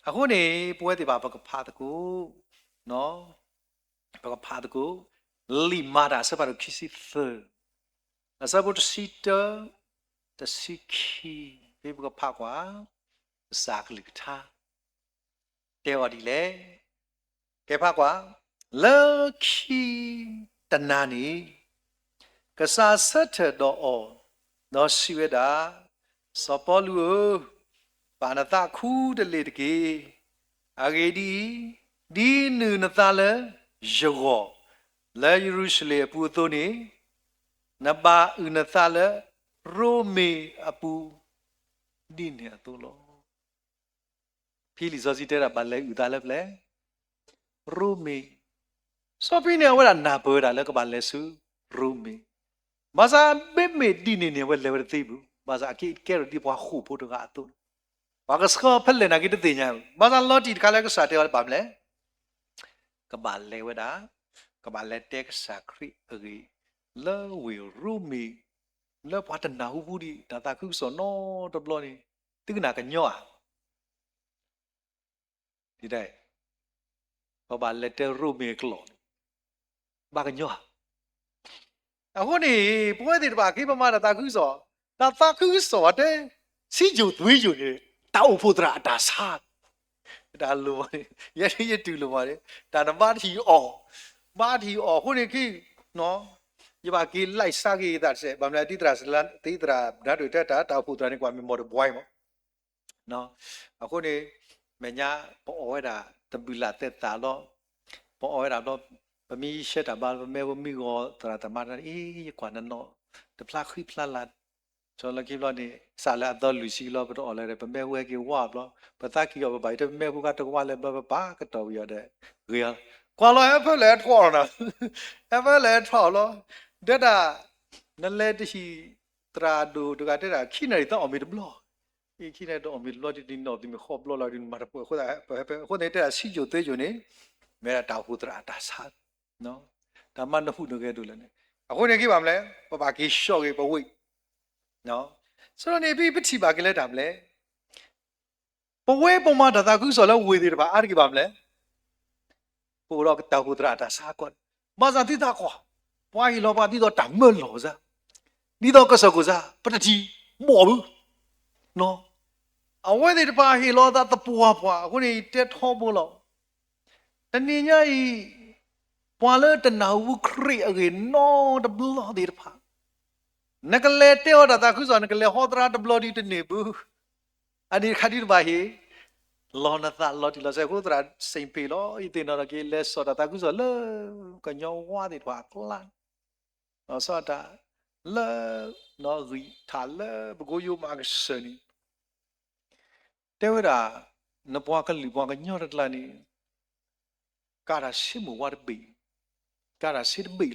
[SPEAKER 1] အခုနေပွဲတွေပါဘကဖာတကူနော်ဘကဖာတကူလီမာတာစပါရခီစီသအစပုတ်စီတတစီခီဘေဘကဖာကွာစာကလူကထားတဲဝဒီလေကဲဖာကွာလောခီတနာနီကစားဆက်ထတော့အော်နော်ရှိဝဲတာစပေါ်လူပါနတာခူးတလေတကေအဂေဒီနုနတာလေယောလေယေရုရှလေပူသိုနေနဘာဥနတာလေရိုမေအပူဒီနေအတူလောဖီလီဇောစီတဲတာဘာလဲဥတာလေပလေရိုမေစောပိနေဝရနာဘောတာလေကဘာလဲစုရိုမေမာစာဘေမေဒီနေဝဲလေဝဲသိဘူးမာစာအကိကဲရဒီဘွားခုဖို့တကအတူဘာကစခဖက်လေနာကိတသိညာမာစာလော်တီခါလဲကစားတဲဝဲပါမလဲကဘာလေဝဲတာကဘာလေတက်စာခရီအဂီလောဝီရူမီလောဘတ်နာဟုဘူးဒီဒါတာခုစောနောတဘလောနေတိကနာကညောဒီတဲ့ဘာလေတက်ရူမီကလောဘာကညောအခုနေပွဲတွေတပါခိပမာတာခုစောတာခုစောတဲ့စီဂျူသွေးဂျူနေတောက်ဖို့တရာတာစားဒါလိုပါရရတူလိုပါလေဒါနမတီအော်မာတီအော်ခုနေခိနော်ဒီပါကိလိုက်စားကိတာဆက်ဗမလာတိတရာစလန်တိတရာဓာတ်တွေတက်တာတောက်ဖို့တရာနေကွာမေမော်ဘွိုင်းမောနော်အခုနေမညာပေါ်ဝဲတာတပူလာတက်တာတော့ပေါ်ဝဲတာတော့ပမီရှက်တာဘာမဲဝမီကိုတရာတမတာအေးကွာနော်တဖလာခိဖလာလာချောလကိလောနေစာလာတော့လူစီလောတော့လဲပမဲဝဲကေဝါဘလောပတကီရောဘိုင်တမဲဘူးကတော့ဝါလဲဘာကတော့ရတဲ့ရီကွာလောအဖလဲထော်နော်အဖလဲထော်လောဒတာနလဲတရှိတရာဒူတကတဲ့ခိနေတော့အမီတဘလောอีขี้เนี่ยတော့အမီလော်ဒီနော်ဒီမခေါပလော်လာဒီမှာပေါ်ခိုးတာခိုးနေတဲ့စီဂျိုသေးဂျိုနေမဲတာဟူတရာတာဆာနော်ဒါမှနှစ်ခုတကယ်တူလည်းနေအခုနေကြည့်ပါမလဲပပကြီးရှော့ကြီးပဝိတ်နော်ဆိုတော့နေပြီးပတိပါကလေးတာမလဲ ပွဲပေါ်မှာဒါသာခုဆိုလဲဝေသေးတယ်ပါအားကြီးပါမလဲပိုတော့တာဟုဒရာတာစာကွန်မဇာတိတာကွာပွားရီလောပါတိတော့တမလောစားဒီတော့ကစကူစားပတတိမောဘူးနော်အဝဲသေးတပါဟီလောတာတပွားပွားအခုနေတက်ထောဖို့လို့တနေညာဤပွာလဲတနာဝခရိအကေနော်တဘလောသေးတပါနကလေတေောတာခုဆိုနကလေဟောဒရာတဘလောဒီတနေဘူးအဒီခါဒီပါဟီလောနသလောတီလောစေခုဒရာစိန်ပေလောဤတင်တော်ကေလဲစောတာခုဆိုလဲကညောဝါသေးတပါကလန်နော်စောတာလဲနော်ရီထာလဲဘကိုယိုမာကစနီတဲဝရာနပွားကလီပွားကညောရတလာနီကာရာရှိမဝတ်ဘီကာရာရှိဘီ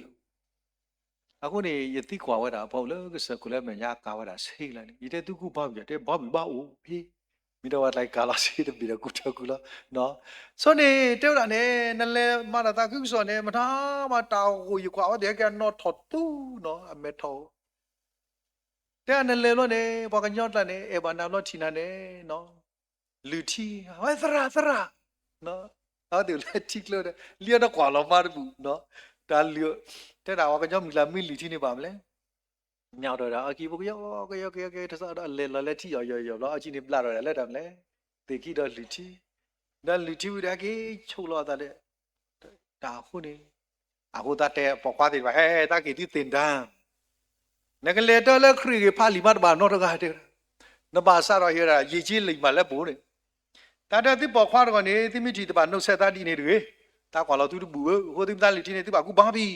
[SPEAKER 1] အခုနေယတိကွာဝဲတာပေါ့လေကစကုလဲမညာကာဝဲတာဆိတ်လိုက်နေဒီတဲ့သူကူဘာပြတဲ့ဘာဘီဘာအိုဟေးမိတော့လိုက်ကာလာရှိတဲ့ပြီးတော့ကုတကူလာနော်ဆိုနေတဲဝရာနေနလဲမတာတာခုဆိုနေမထားမတောက်ကိုယူကွာဝတဲ့ကနော်ထော်တူနော်အမေထော်တဲ့နလဲလို့နေဘာကညော့တနေအေဘာနာလို့ချီနာနေနော်လူတီဟဲ့သရာနော်အဲ့ဒီလက်တီကလို့လျောတော့ကွာလို့မာဘူးနော်ဒါလျောတဲ့တာကကြောင့်မီလာမီလီတီနေပါမလဲမြောက်တော့တာအကီဘကရောကတစားတော့လဲလက်တီရောလောအချင်းနေပလာတော့လက်တယ်မလဲတေကီတော့လူတီဒါလူတီဝရကေချုပ်လို့တာလေဒါခုနေအခုတတဲ့ပေါ်ကွာတယ်ပါဟဲ့တာကီတီတင်တန်းနကလေတော့လက်ခရီဖာလီမတ်ဘာနော်တကားတဲ့နဘာဆာတော့ရရေကြီးလိမ့်ပါလက်ဘိုးနေတာတဲ့တိပေါ်ခွာတော့နေတိမိတီတပါနှုတ်ဆက်သားတီနေတွေတာကွာလို့သူတူဘူးဟိုတိမသားလီတီနေတိပါကူဘာပြီ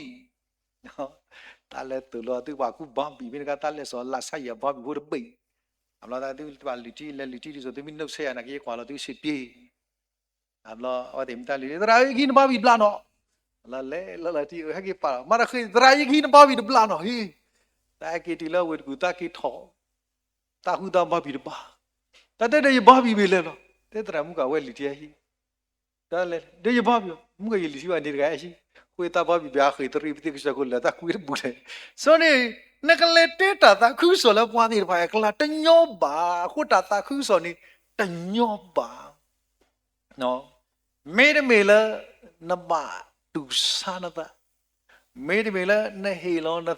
[SPEAKER 1] နော်တာလက်တူလို့တိပါကူဘာပြီဘယ်ကတာလက်ဆိုလာဆိုင်ရဘာပြီဟိုတပိအမလာတာတိပါလီတီလက်လီတီဆိုတိမိနှုတ်ဆက်ရနာကြီးကွာလို့သူစစ်ပြေအမလာဟိုတိမသားလီတရာကြီးနဘာပြီပလာနော်လာတီဟဲ့ကြီးပါမရခိတရာကြီးနဘာပြီပလာနော်ဟေးတာကီတီလောဝေကူတာကီထောတာဟုတာဘာပြီတပါတတဲ့ရဘာပြီပဲလဲနော်တဲ့တရမှုကဝဲလီတီဟီဒါလေတဲ့ရဘာပြီမှုကရလီစီဝနေတကယ်ရှိခွေတာဘာပြီဗျာခေတရီပတိကစကိုလာတာကွေးဘူးတယ်ဆိုနေနကလေတေတာတာခုဆိုလဲပွားနေပါကလာတညောပါခုတာတာခုဆိုနေတညောပါနော်မေလနဘတူဆာနတာမေလနဟေလောန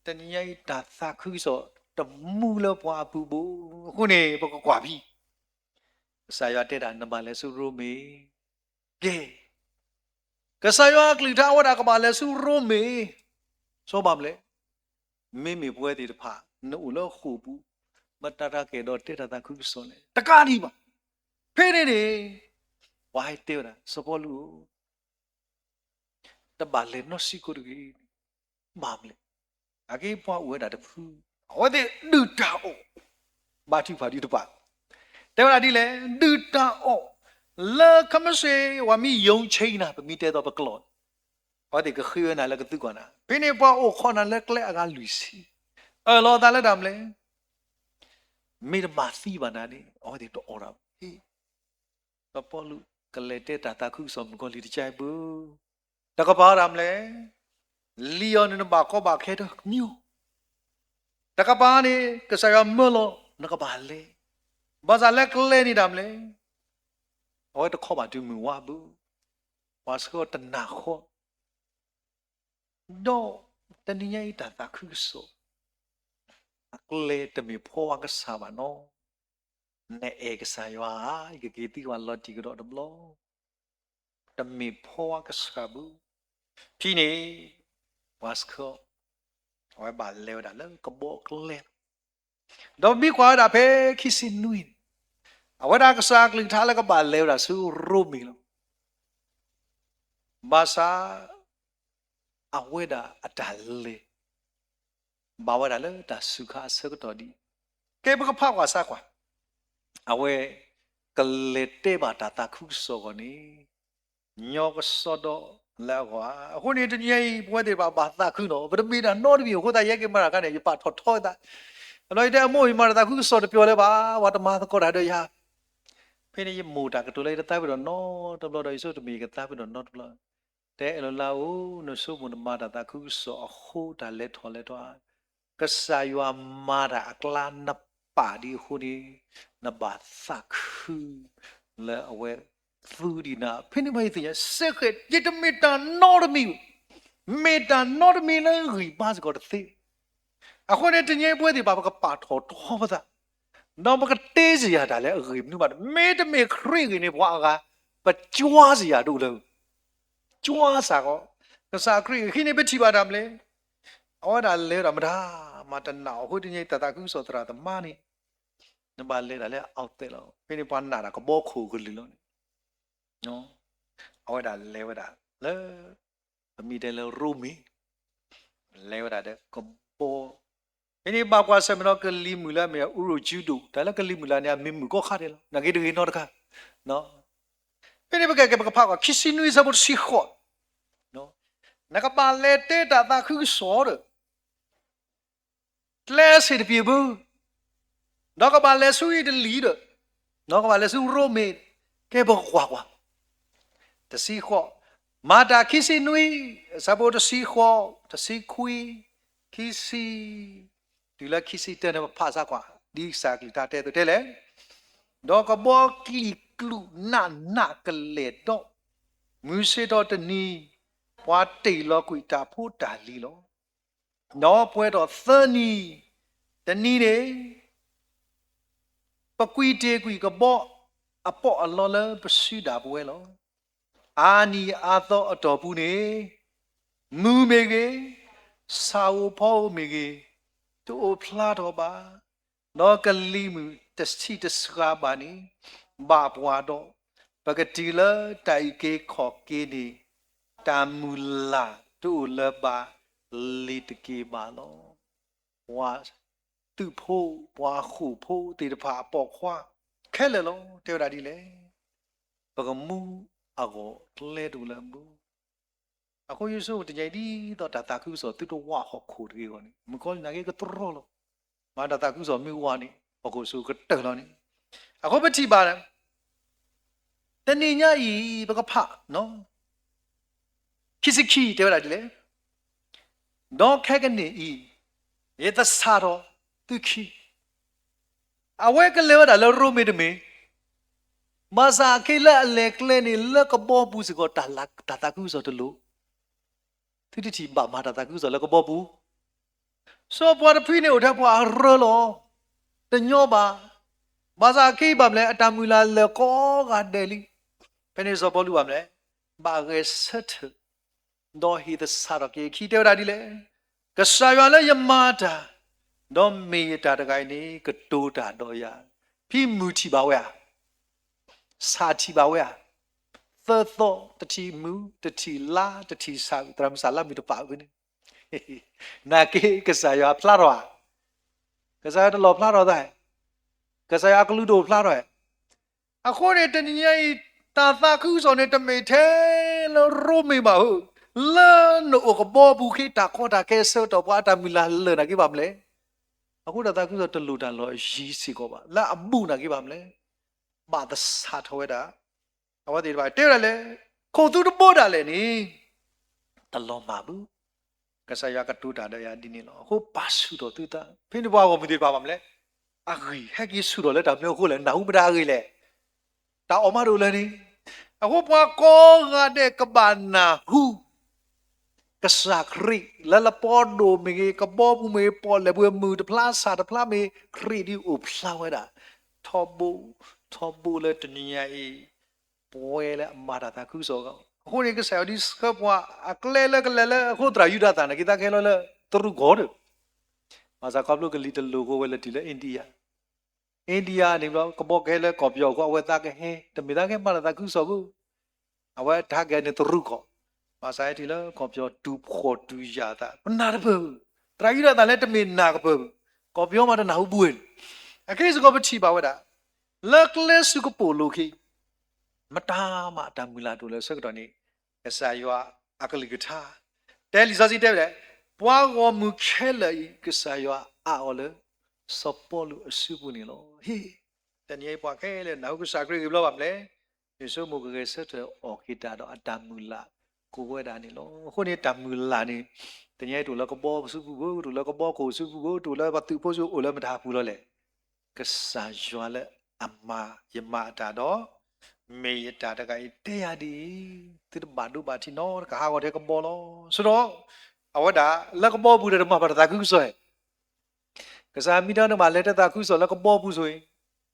[SPEAKER 1] သတညိတာသာခုဆိုတမူလပွားဘူးခုနေဘကကွာပြီဆာရတဲ့တာနမလဲစုရိုမေကဲကဆာရကလီတာဝဒါကပါလဲစုရိုမေဆိုပါမလဲမေပွဲတီတဖာနို့လို့ခုဘူးမတရကေတော့တဲ့တာခုဆိုနေတကားဒီပါဖေးနေဝိုင်းတဲ့တာစပေါ်လူတပါလဲနော်စီကိုကြီးမာမလဲအကေပွားဝဲတာတဖူဝဲတဲ့ဒူတာအိုဘာတိဖာဒီတပါတဲ့ဝလာဒီလေဒူတာအိုလာကမစေဝမီယုံချိနာပမီတဲ့တော့ပကလောဟောဒီကခွေးနာလည်းကတုကနာပြင်းနေပွားအိုခေါနာလက်ကလက်အကလူစီလောတာလက်တမလဲမေတမာစီပါနာနေဟောဒီတော့အော်ရာဟေးတော့ပေါ်လူကလက်တဲ့တာခုစုံကိုလီတချိုင်ဘူးတကပါရမလဲလီယွန်နဘာကောဘာခဲတော့မြူတကပါနေကဆရာမလောနကပါလေဘာသာလက်ကလေးနေတယ်မလဲဟောတခေါ်ပါတူမူဝဘူးဘာစကောတနာခောတော့တနည်းရတာခုဆိုအလေတမီဖောဝကစားပါနော်နဲ့အေကစားရွာကကေတီဝါလော်တီကတော့ဘလောတမီဖောဝကစားဘူးพี่นี่วัสก็ไว้บาดเร็วด่าแล้วก็บอกเล่นดอกบี้กว่าด่าเพคิสินุยเอาไว้ด่ากษากลึงท้าแล้วก็บาดเร็วด่าสู้รูปมีแล้วภาษาเอาไว้ด่าอัดเลยบ่าวด่าแล้วด่าสุขาสักตัวดีเก็บก็ภาพว่าสักว่าเอาไว้กเลเตบาตาตาคุโซกันนี่ยอกสอดแล้วว่าคนนี้จะยังพูดถึงบ้านตาคุณเนาะแต่มีนะนอร์บีคนตายยังมากันเนี่ยปัดทอดตาเราได้โม่มาตาคุณสอดเปียวเลยบ้าว่าตมาตะก็ได้ด้วยยาเพื่อนยังมูตากระตุ้นเลยตาไปโดนนอตบลอได้สู้ตมีกระตาไปโดนนอตบลอแต่เราโน้สู้มุนมาตาคุณสอดโคตรเล็ดทอเล็ดว่ากษัตริย์มาตากลานนับป ပါဒီဟိုဒီနဘာသလဲအဝဲသူဒီနာဖိနေမိုက်တဲ့စက်ကတိတမီတာနော်ဒမီမေတာနော်ဒမီလဲရီပါစကောတဲ့အခုနဲ့တညပွဲဒီဘာကပါထောတော့ပါသားနော်မကတေးစီရတာလဲရီနုပါမေတမေခရီကနေဘွားကပကြွားစီရတို့လဲကြွားစာကောကစားခရီခိနေပတိပါဒမလဲအော်ဒါလဲရမဒါမတနာဟိုတညတတကုစောတရာတမနီနဘာလဲဒါလဲအောက်တဲ့လောဖိနေပနာတာကဘောခုကလေးလုံးနော်အော်ဒါလဲဝဒါလဲအမိတယ်လဲရူမီလဲဝဒါတဲ့ကဘောဖိနေပါကွာဆမနောကလီမူလာမေဥရဂျူဒူဒါလဲကလီမူလာနေမင်းမူကောခါတယ်နဂေဒေနော်တခါနော်ဖိနေပကဖာကခီစီနွေစဘစီခေါနော်နကပါလေတေတာတာခုစောရလဲစီတပြေဘူးနောက်ကပါလဲဆူရီတလီဒနောက်ကပါလဲဆူရိုမေကဲဘောကွာတစီခေါ်မာတာခီစီနွီစဘောတစီခေါ်တစီခွီခီစီဒီလာခီစီတဲ့ဖာစားကွာဒီစာကလတာတဲ့လေတော့ကဘောကီကလူနာကလေတော့မူစေတော့တနီဘွားတိတ်လောကွီတာဖို့တာလီလောနော်ပွဲတော့သနီတနီနေပကွီတေကွီကဘောအပေါ်အလောလပစီတာပွဲလောအာနီအာသောအတော်ဘူးနေမူမေကေစာဝဖောမေကေတို့ဖလာတော့ပါနောကလီမူတစီတစကာဘာနီဘာဘွားတော့ပကတိလတိုင်ကေခေါ်ကေနီတာမူလာတို့လပါလီတကေပါလောဝါသူဖို့ဘွားခုဖို့တေတဖာပေါ်ခွာခဲလေလောတေရာဒီလေပကမူအကိုလဲတူလမူအခုယေဆုတကြိုက်ဒီတော့တာခုဆိုသူတို့ဝါဟခုတေကောနိမကောနာကေကတရောလောမာတာခုဆိုမြူဝါနိဘကိုဆုကတက်လောနိအခုပတိပါတဏိညာဤပကဖနော်ခိစခိတေရာဒီလေတော့ခဲကနေဤယေတဆာရောသူခိအဝဲကလေးဝဒါလောရိုမေတမေမာစာခေလအလေကလေးနေလကဘောဘူးစကောတာလတာတကူဆိုတလို့သူတိဘာမာတာတကူဆိုလကဘောဘူးစောပွားတဖိနေဥထပွားရလောတညောပါမာစာခေဘာမလဲအတမူလာလကောကတယ်လီဖနေစောပေါ်လူပါမလဲဘာရဲဆက်တော့ဟီသစာရကေခီတေရာဒီလေကဆာရွာလဲယမာတာတော့မေတာတကိုင်းနေကတိုးတာတော့ရဖိမူချီပါဝဲစာချီပါဝဲသောတတိမူတတိလာတတိစာတရမစာလာမီတပါဘူးနေနာကေကဆာရွာဖလာရောကဆာတလောဖလာရောတဲ့ကဆာရွာကလူတို့ဖလာရောအခုနေတနည်းတာသာခုစောနေတမေထဲလောရိုမေပါဟုတ်လာနိုကဘောဘူးခိတာခေါ်တာကဲဆောတော့ဘာတာမီလာလဲနာကေပါမလဲအခုတာခုဆိုတလူတန်လောရီစီကောပါလာအမှုနာကေပါမလဲဘာသစာထောဝဲတာအဝတိပါတဲ့ရလေခိုသူတပို့တာလေနီတလောမှာဘူးကဆာယကတူတာတဲ့ရဒီနေလောဟိုပါစုတော့သူတာဖိနေဘွားကိုမသိပါပါမလဲအဂီဟက်ကီစုတော့လေဒါမျိုးခုလေနာဟုပဒါကြီးလေတာအမတို့လည်းနီအခုဘွားကောကတဲ့ကဘာနာဟုကဆာခရီလလပေါ်ဒိုမေကဘောဘူးမေပေါ်လေဘွေမူတဖလားစာတဖလားမေခရီဒီအိုဖလာဝဲတာထောဘူလေတနီယာဤပွဲလေအမာတာခုစောကအခုနေကဆာဒီစကပွားအကလဲလေအခုတရာယူဒတာနကိတာခဲလောလေတရုဂေါ်ဒမာဇာကပ်လုကလီတလူကိုဝဲလေဒီလေအိန္ဒိယနေဘလောကဘောခဲလေကော်ပြောကွာဝဲတာခဲဟဲတမီတာခဲမာတာခုစောဘူးအဝဲထားခဲနေတရုကောမာဆိုင်ဒီလေကော်ပြောတူခေါ်တူရတာနာရဘူးတရာယူဒတာလေတမီနာကဘူးကော်ပြောမှာတနာဟုတ်ဘူးအခေစကောပချီပါဝဲတာလက်လက်စုကပိုလိုခိမတာမအတမူလာတို့လဲစကတော့နေအစာရွာအကလိကထာတဲလီစာစီတဲလေပွားကောမူခဲလေကစာရွာအော်လေစပေါ်လူအစုပူနေလို့ဟေးတန်ရေးပွားခဲလေနောက်ကစာခရီဘလောပါမလဲယေဆုမူကကေဆက်တဲ့အော်ခိတာတော့အတမူလာကိုဝဲတာနေလို့ခုနေတမူလာနေတန်ရေးတို့လကဘောစုပူကိုတို့လကဘောကိုစုပူကိုတို့လဘသူဖို့စုအိုလမထားဘူးလို့လေ ကစားရွာလေအမယမတာတော့မေယတာတကယ်တရားဒီသူဘာဒူဘာတီနော်ကဟာဝတဲ့ကဘောလို့ဆိုတော့အဝဒါလက်ကဘောဘူးတဲ့မှာပါတာခုဆိုရင်ကစားမိတော့မှာလက်တတာခုဆိုလက်ကဘောဘူးဆိုရင်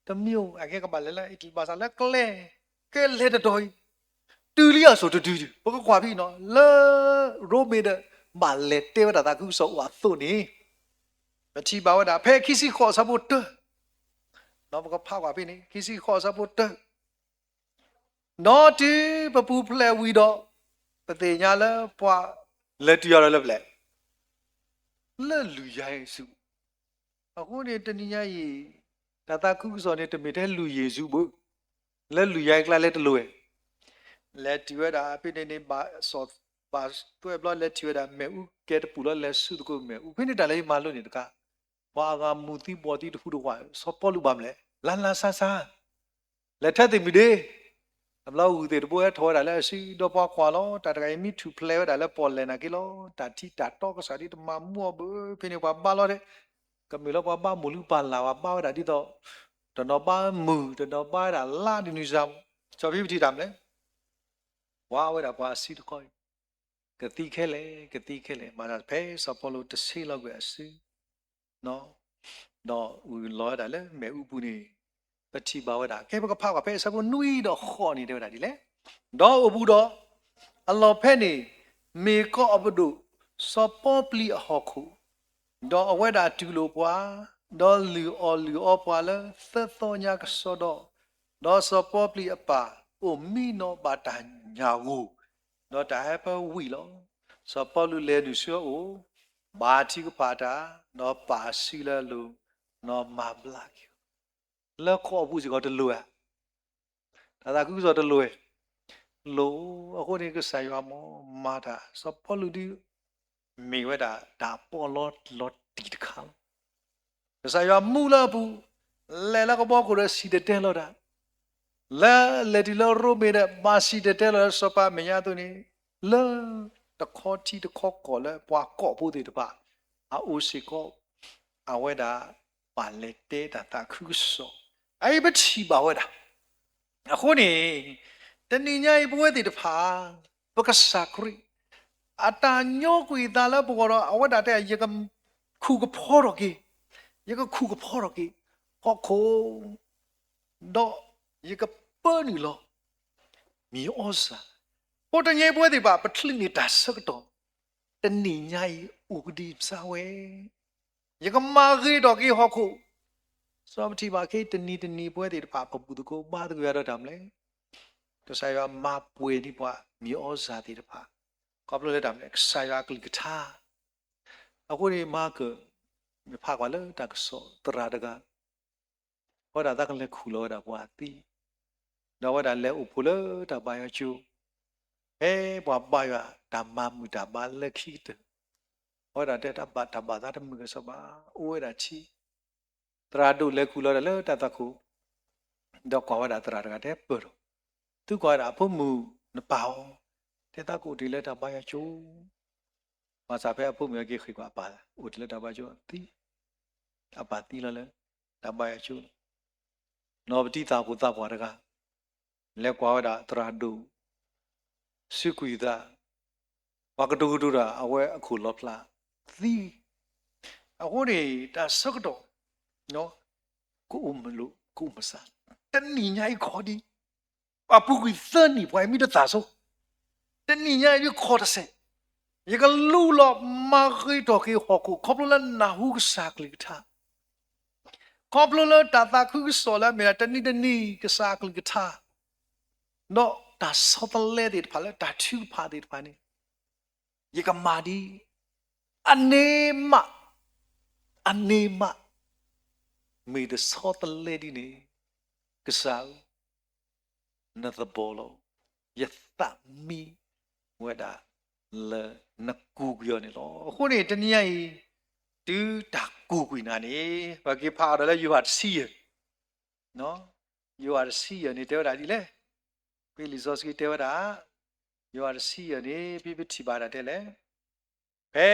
[SPEAKER 1] တမျိုးအကဲကပါလဲလဲအတီပါစားလက်ကလဲကဲလက်တော်တူလီယာဆိုတူဘကကွာပြီနော်လဲရိုမေတဲ့ဘာလက်တဲဝတာခုဆိုဝါသုနေမချီပါဝတာဖဲခီစီခေါ်စဖို့တနော်ဘကဖောက်ပါပြီနေခီစီခေါ်စဖို့တနော်တီပပူဖလဲဝီတော့ပတိညာလဲပွားလက်တူရလဲဖလဲလက်လူရိုင်းစုအခုနေတနည်းကြီးတာခုဆိုနေတမီတဲ့လူယေစုဘူးလက်လူရိုင်းကလာလက်တလို့လက်တူရတာပြနေနေပါဆော့ပါတွဲဘလလက်တူရတာမဲဥကဲတပူလလက်စုတကိုမဲဥဖိနေတာလေးမလို့နေတကဘာကမူတိပေါ်တိတခုတော့ဆော့ပေါ်လူပါမလဲလာဆာလက်ထက်တင်ပြီဒေအမလို့ဦးတဲ့ဘောထောတာလဲစီတော့ပွားခွာလို့တာတကယ်မိထူဖလဲတာလဲပေါ်လဲနာကီလို့တာတီတာတော့ကစားဒီတမမောဘဖိနေပါလို့တဲ့ကမီလို့ပါမူလူပါလာပါတာဒီတော့တနော်ပါမူတနော်ပါတာလာဒီနူဆောင်ချော်ပြီးတီတာမလဲဝါဝဲတာပွားစီတခေါ်ကတိခဲလေမာတာဖဲဆော်ပေါ်လို့တဆေးလောက်ပဲအစီနော်တော့ဦးလောတာလဲမဲဥပူနေပတိပါဝတာကဲဘကဖောက်ကဖဲစဘနွီတော့ခေါ်နေတဲ့တာဒီလေတော့အဘူးတော့အလောဖဲနေမေကောအဘဒုစောပေါ်ပလီအဟခုတော့အဝဲတာတူလို့ပွာတော့လူအောပွာလဲသသောညာကစောတော့စောပေါ်ပလီအပါအိုမီနောဘာတညာကိုတော့တာဟပဝီလောစောပေါ်လူလဲလူဆိုအိုဘာတိကပါတာတော့ပါစီလဲလူနော်မဘလာကလက်ခေါ်ဘူးစီကတော့တလွယ်ဒါကူဆိုတလွယ်လို့အခုဒီကဆိုင်ရမောမာတာစပေါ်လူဒီမိဝဲတာဒါပေါ်လောလောတီတခါဆိုင်ရမူလာဘူးလဲလကဘောကိုရစီတဲ့လောတာလဲဒီလောရိုမေတဲ့မာစီတဲ့လောစပါမရသူနေလဲတခေါ်တီတခေါ်ကောလဲပွားကော့ဖို့တဲ့တပါအိုစီကောအဝဲတာပါလက်တဲ့တာခုဆိုအဲ့ဘချီပါဝဲတာအခုနေတဏိညာဘဝတိတဖာပကစခရီအတာညောကွေတာလဘောတော့အဝဒတဲ့ရေကခုကဖောတော့ကေရေကခုကဖောတော့ကေဟောခိုတော့ရေကပနီလောမီဩစာပေါ်တညေဘဝတိပါပထလိနေတာစကတော့တဏိညာဥကဒီစာဝဲရေကမာဂီတော့ကေဟောခိုစောမတိပါခေတနီပွဲတွေတပါပပူတကိုပါတကိုရတော့တယ်မလဲတဆိုင်ရမပွေဒီပွားမြေဩဇာတိတပါကောပလို့လက်တယ်မလဲဆိုင်ရကလကထာအခုဒီမာကမဖာကွာလဲတကဆောတရာတကဟောတာတကလည်းခူလို့တာပွားတီတော့ဝတာလဲဥဖုလို့တပါရချူပွားပါရဓမ္မမူတာပါလက်ခိတဟောတာတဲ့တပါသာတမှုကစပါဥဝဲတာချီတရာတို့လက်ခုလောတယ်လဲတတခုတော့ကွာဝတာတရာတကတဲ့ပရောသူကွာတာဖုံမူနပောင်းတဲ့တခုဒီလက်တာပါရချိုးဘာသာဖဲအဖို့မြကေခိကွာပါဦးဒီလက်တာပါချိုးတီအပါတီလလဲတပါရချိုးနောပတိတာကိုတပ်ပွားတကလက်ကွာဝတာတရာတို့စုကွေတာဝကတူတူတာအဝဲအခုလောဖလာသီအခုဒီတာစကတော့နော်ကိုမလို့ကိုမစားတဏိညာခေါ်ဒီအပူကွေသန်နီပွိုင်မိတသာဆိုတဏိညာခေါ်တဲ့ဆက်ရေကလူလောမာဂီတော့ကေဟောကိုခေါပလနာဟုကစားကလိတာခေါပလလတာတာခုဆောလာမေတဏိကစားကလိတာနော်တာဆောတလဲတဲ့ဖလာတာထူဖာတဲ့ဖာနေရေကမာဒီအနေမမေde sort the lady ne kasal na the bolo yatha mi weda le na ku gyo ne lo khu ne taniya yi tu ta ku ku na ne ba ke pha da le you are see no you are see ne te da di le pe li so ski te da you are see ne pi pi thi ba da te le be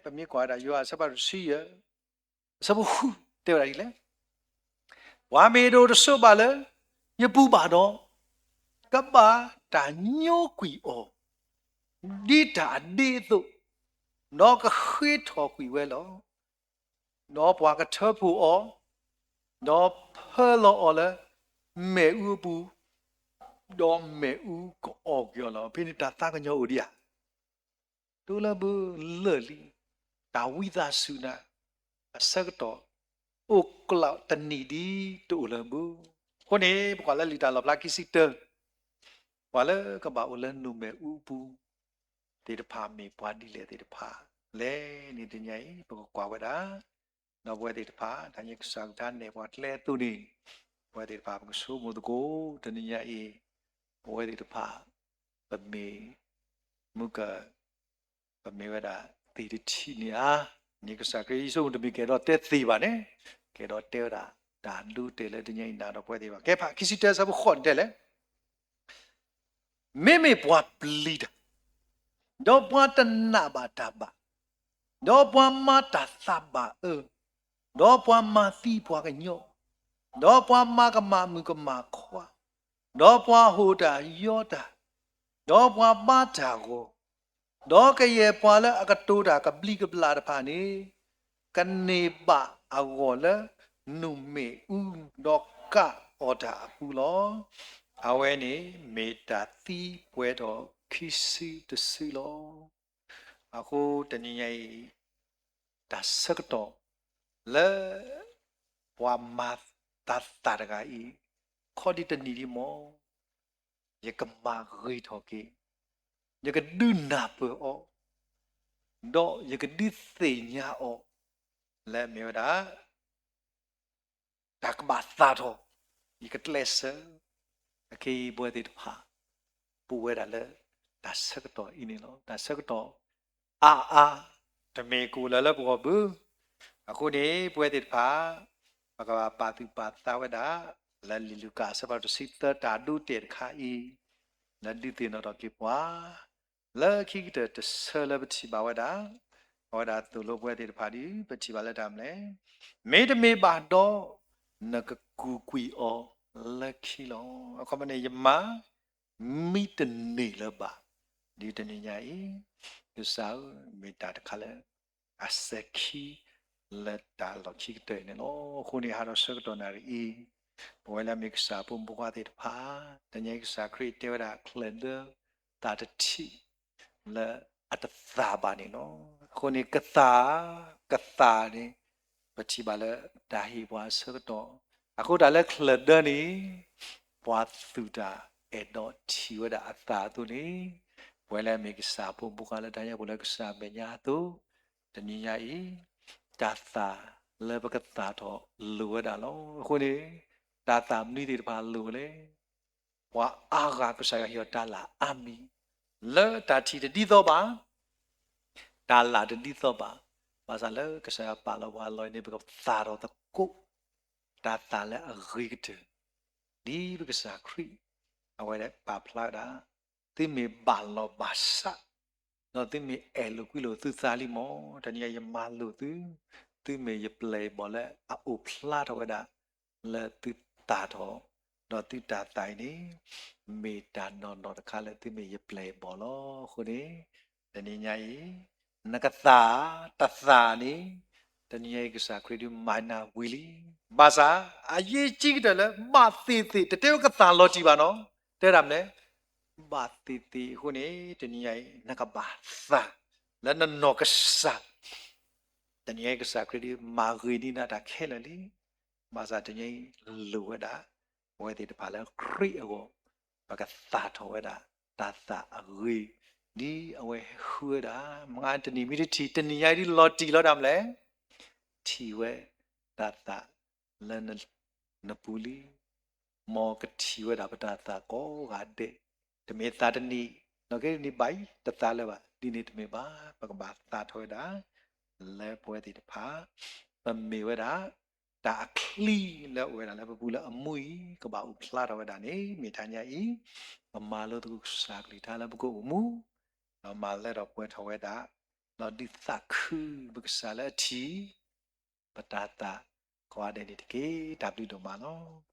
[SPEAKER 1] pa mi kwa da you are sa ba see sa bu te da di le ဝါမေတို့ဆိုပါလေညပူပါတော့ကပါတာညိုကွီအောဒီတာဒီတို့နော်ကခေထော်ကွီဝဲလောနော်ဘွားကထဖူအောနော်ဖဲလောအောလေမေဥပူတော့မေဥကောကြောလောဖိနေတာသကညိုဦးဒီယာတူလဘူးလေလီတာဝိသဆုနာအစကတော့အိုကလောက်တနီဒီတူလဘူးခုနေဘကွာလေလီတာလောပလာကီစီတဘွာလေကဘာအိုလေနုမေဥပူတေတဖာမေဘွာဒီလေတေတဖာလဲနေတညိုင်ဘကွာဝဒါနော်ဘွဲတေတဖာဒါညကစားတာနေဘွာလဲတူနေဘွဲတေတဖာဘကဆူမဒကိုတညိုင်ဘွဲတေတဖာပမေမုကပမေဝဒါတေတချီနီယာညကစားကရီဆိုတမီကေတော့တက်သေးပါနဲ့ကေတော့တဲတာဒါလူတေလေတညိုင်နာတော့ဘွဲတေပါကဲဖာခီစီတဲဆဘခွန်တဲလေမေဘွာပလီဒတော့ဘွာတနာဘာတာဘာတော့ဘွာမတာသဘာတော့ဘွာမသီဘွာကညောတော့ဘွာမကမမှုကမခွာတော့ဘွာဟိုတာယောတာတော့ဘွာပါတာကိုတော့ကရဲ့ဘွာလဲအကတိုးတာကပလီကပလာတဖာနေကနေပါအဝေါ်လဲနုမေဦးတော့ကအော်တာပူလောအဝဲနေမေတာသီပွဲတော်ခီစီတစီလောအခုတနည်းရဲ့ဒါစကတော့လဲဘွာမတ်တာတကဤခေါ်ဒီတနီဒီမောယကမာရီထော်ကေယကဒုနာပေအောတော့ယကဒီသိညာအောလဲမြေဒါဒါကဘာသာတော့ယကတလက်ဆအကေဘွဲတိတဖာပူဝဲတာလဲဒါစကတော့ဤနေလောဒါစကတော့အာတမေကူလဲလဲဘောဘူးအခုနေပွဲတိတဖာဘကပါတိပါသဝဒလလီလူကာစပါတစိတတာဒုတေခါဤလဒီတေနော်တော့ကေပွာလခိကတဆလဘတိဘာဝဒဟောဒါသူလိုပွဲတိတဖာဒီပတိပါလက်တာမလဲမေတမေပါတော့နကကူကွီအောလက်ခီလောအခမနေယမမိတနေလပါဒီတနေညာဤသူစာမေတာတခါလဲအစခီလက်တာလောက်ချိတဲ့နော်ခုနေဟာတော့စကတော့နာရီဘဝလာမစ်စာပုံပွားတဲ့ဖာတညိကစာခရစ်တေဝဒါကလန်ဒါတာတတိလက်အတသာပါနေနော်ခုနေကသာနေပတိပါလက်ဒါဟီဘွားစကတော့အခုဒါလက်ကလန်ဒါနေဘွားသူတာအဲ့တော့ချီဝဒါအသာသူနေဘဝလာမစ်စာပုံပွားလက်တညဘဝလာကစာမညာသူတညညာဤတာသာလေဘကတာတော့လူရတာလောခုနေတာသာမနိတိတပါလူလေဝါအာဂါကဆာဟီတာလာအာမီလေတာတီတိတော့ပါတာလာတိတော့ပါဘာသာလေကဆာပါလောဝါလောနေဘကသာတော့တကုတာသာလေအဂိကတဒီဘကဆာခရီအဝဲပါဖလာတာတိမေဘာလောဘာစာနော်တိမေအဲလိုကွီလိုသူစားလီမောတနည်းရမလို့သူမေရပလေဘောလေအိုဖလာတော့ဒါလေသူတာတော့တော့သူတာတိုင်နေမေတာနော်တခါလေသူမေရပလေဘောလောခုနေတနည်းညာဤနကသာတသာနေတနည်းကစားခရဒီမိုင်နာဝီလီဘာသာအရေးကြီးတယ်လေမသေးတတဲကသာလောကြည့်ပါနော်တဲ့ရမလဲဘာတီခုနေတနည်းနကဘာသာလနနောကစာတနည်းကစားခရဒီမာဂီဒီနာတာခဲလေလီဘာသာတနည်းလူဝဒါဝဲတဲ့ပါလဲခရီအောဘကသာထောဝဒါတာသာအဂီဒီအဝဲခူဒါမငါတနည်းမိတီတနည်းဒီလော်တီလော်ဒါမလဲတီဝဲတာသာလနနပူလီမောကတီဝဲဒါပတာသာကောဂါတဲ့တမေသာတနီနော်ကေနိပိုင်တသားလဲပါဒီနေ့တမေပါပကဘာသာထွေးတာလဲပွဲတိတဖာပမေဝဒါတာခလီလဲဝဲတာလဲပပူလဲအမွီကဘာဥဖလာတော့ဝဲတာနေမိထညာဤပမာလို့သူစာကလီထားလဲပကုမူနော်မာလဲတော့ပွဲထွေးတာနော်ဒီသခုဘကဆာလဲတီပတာတာ ခေါ်ရတယ်ဒီတကေ W တို့မှာနော်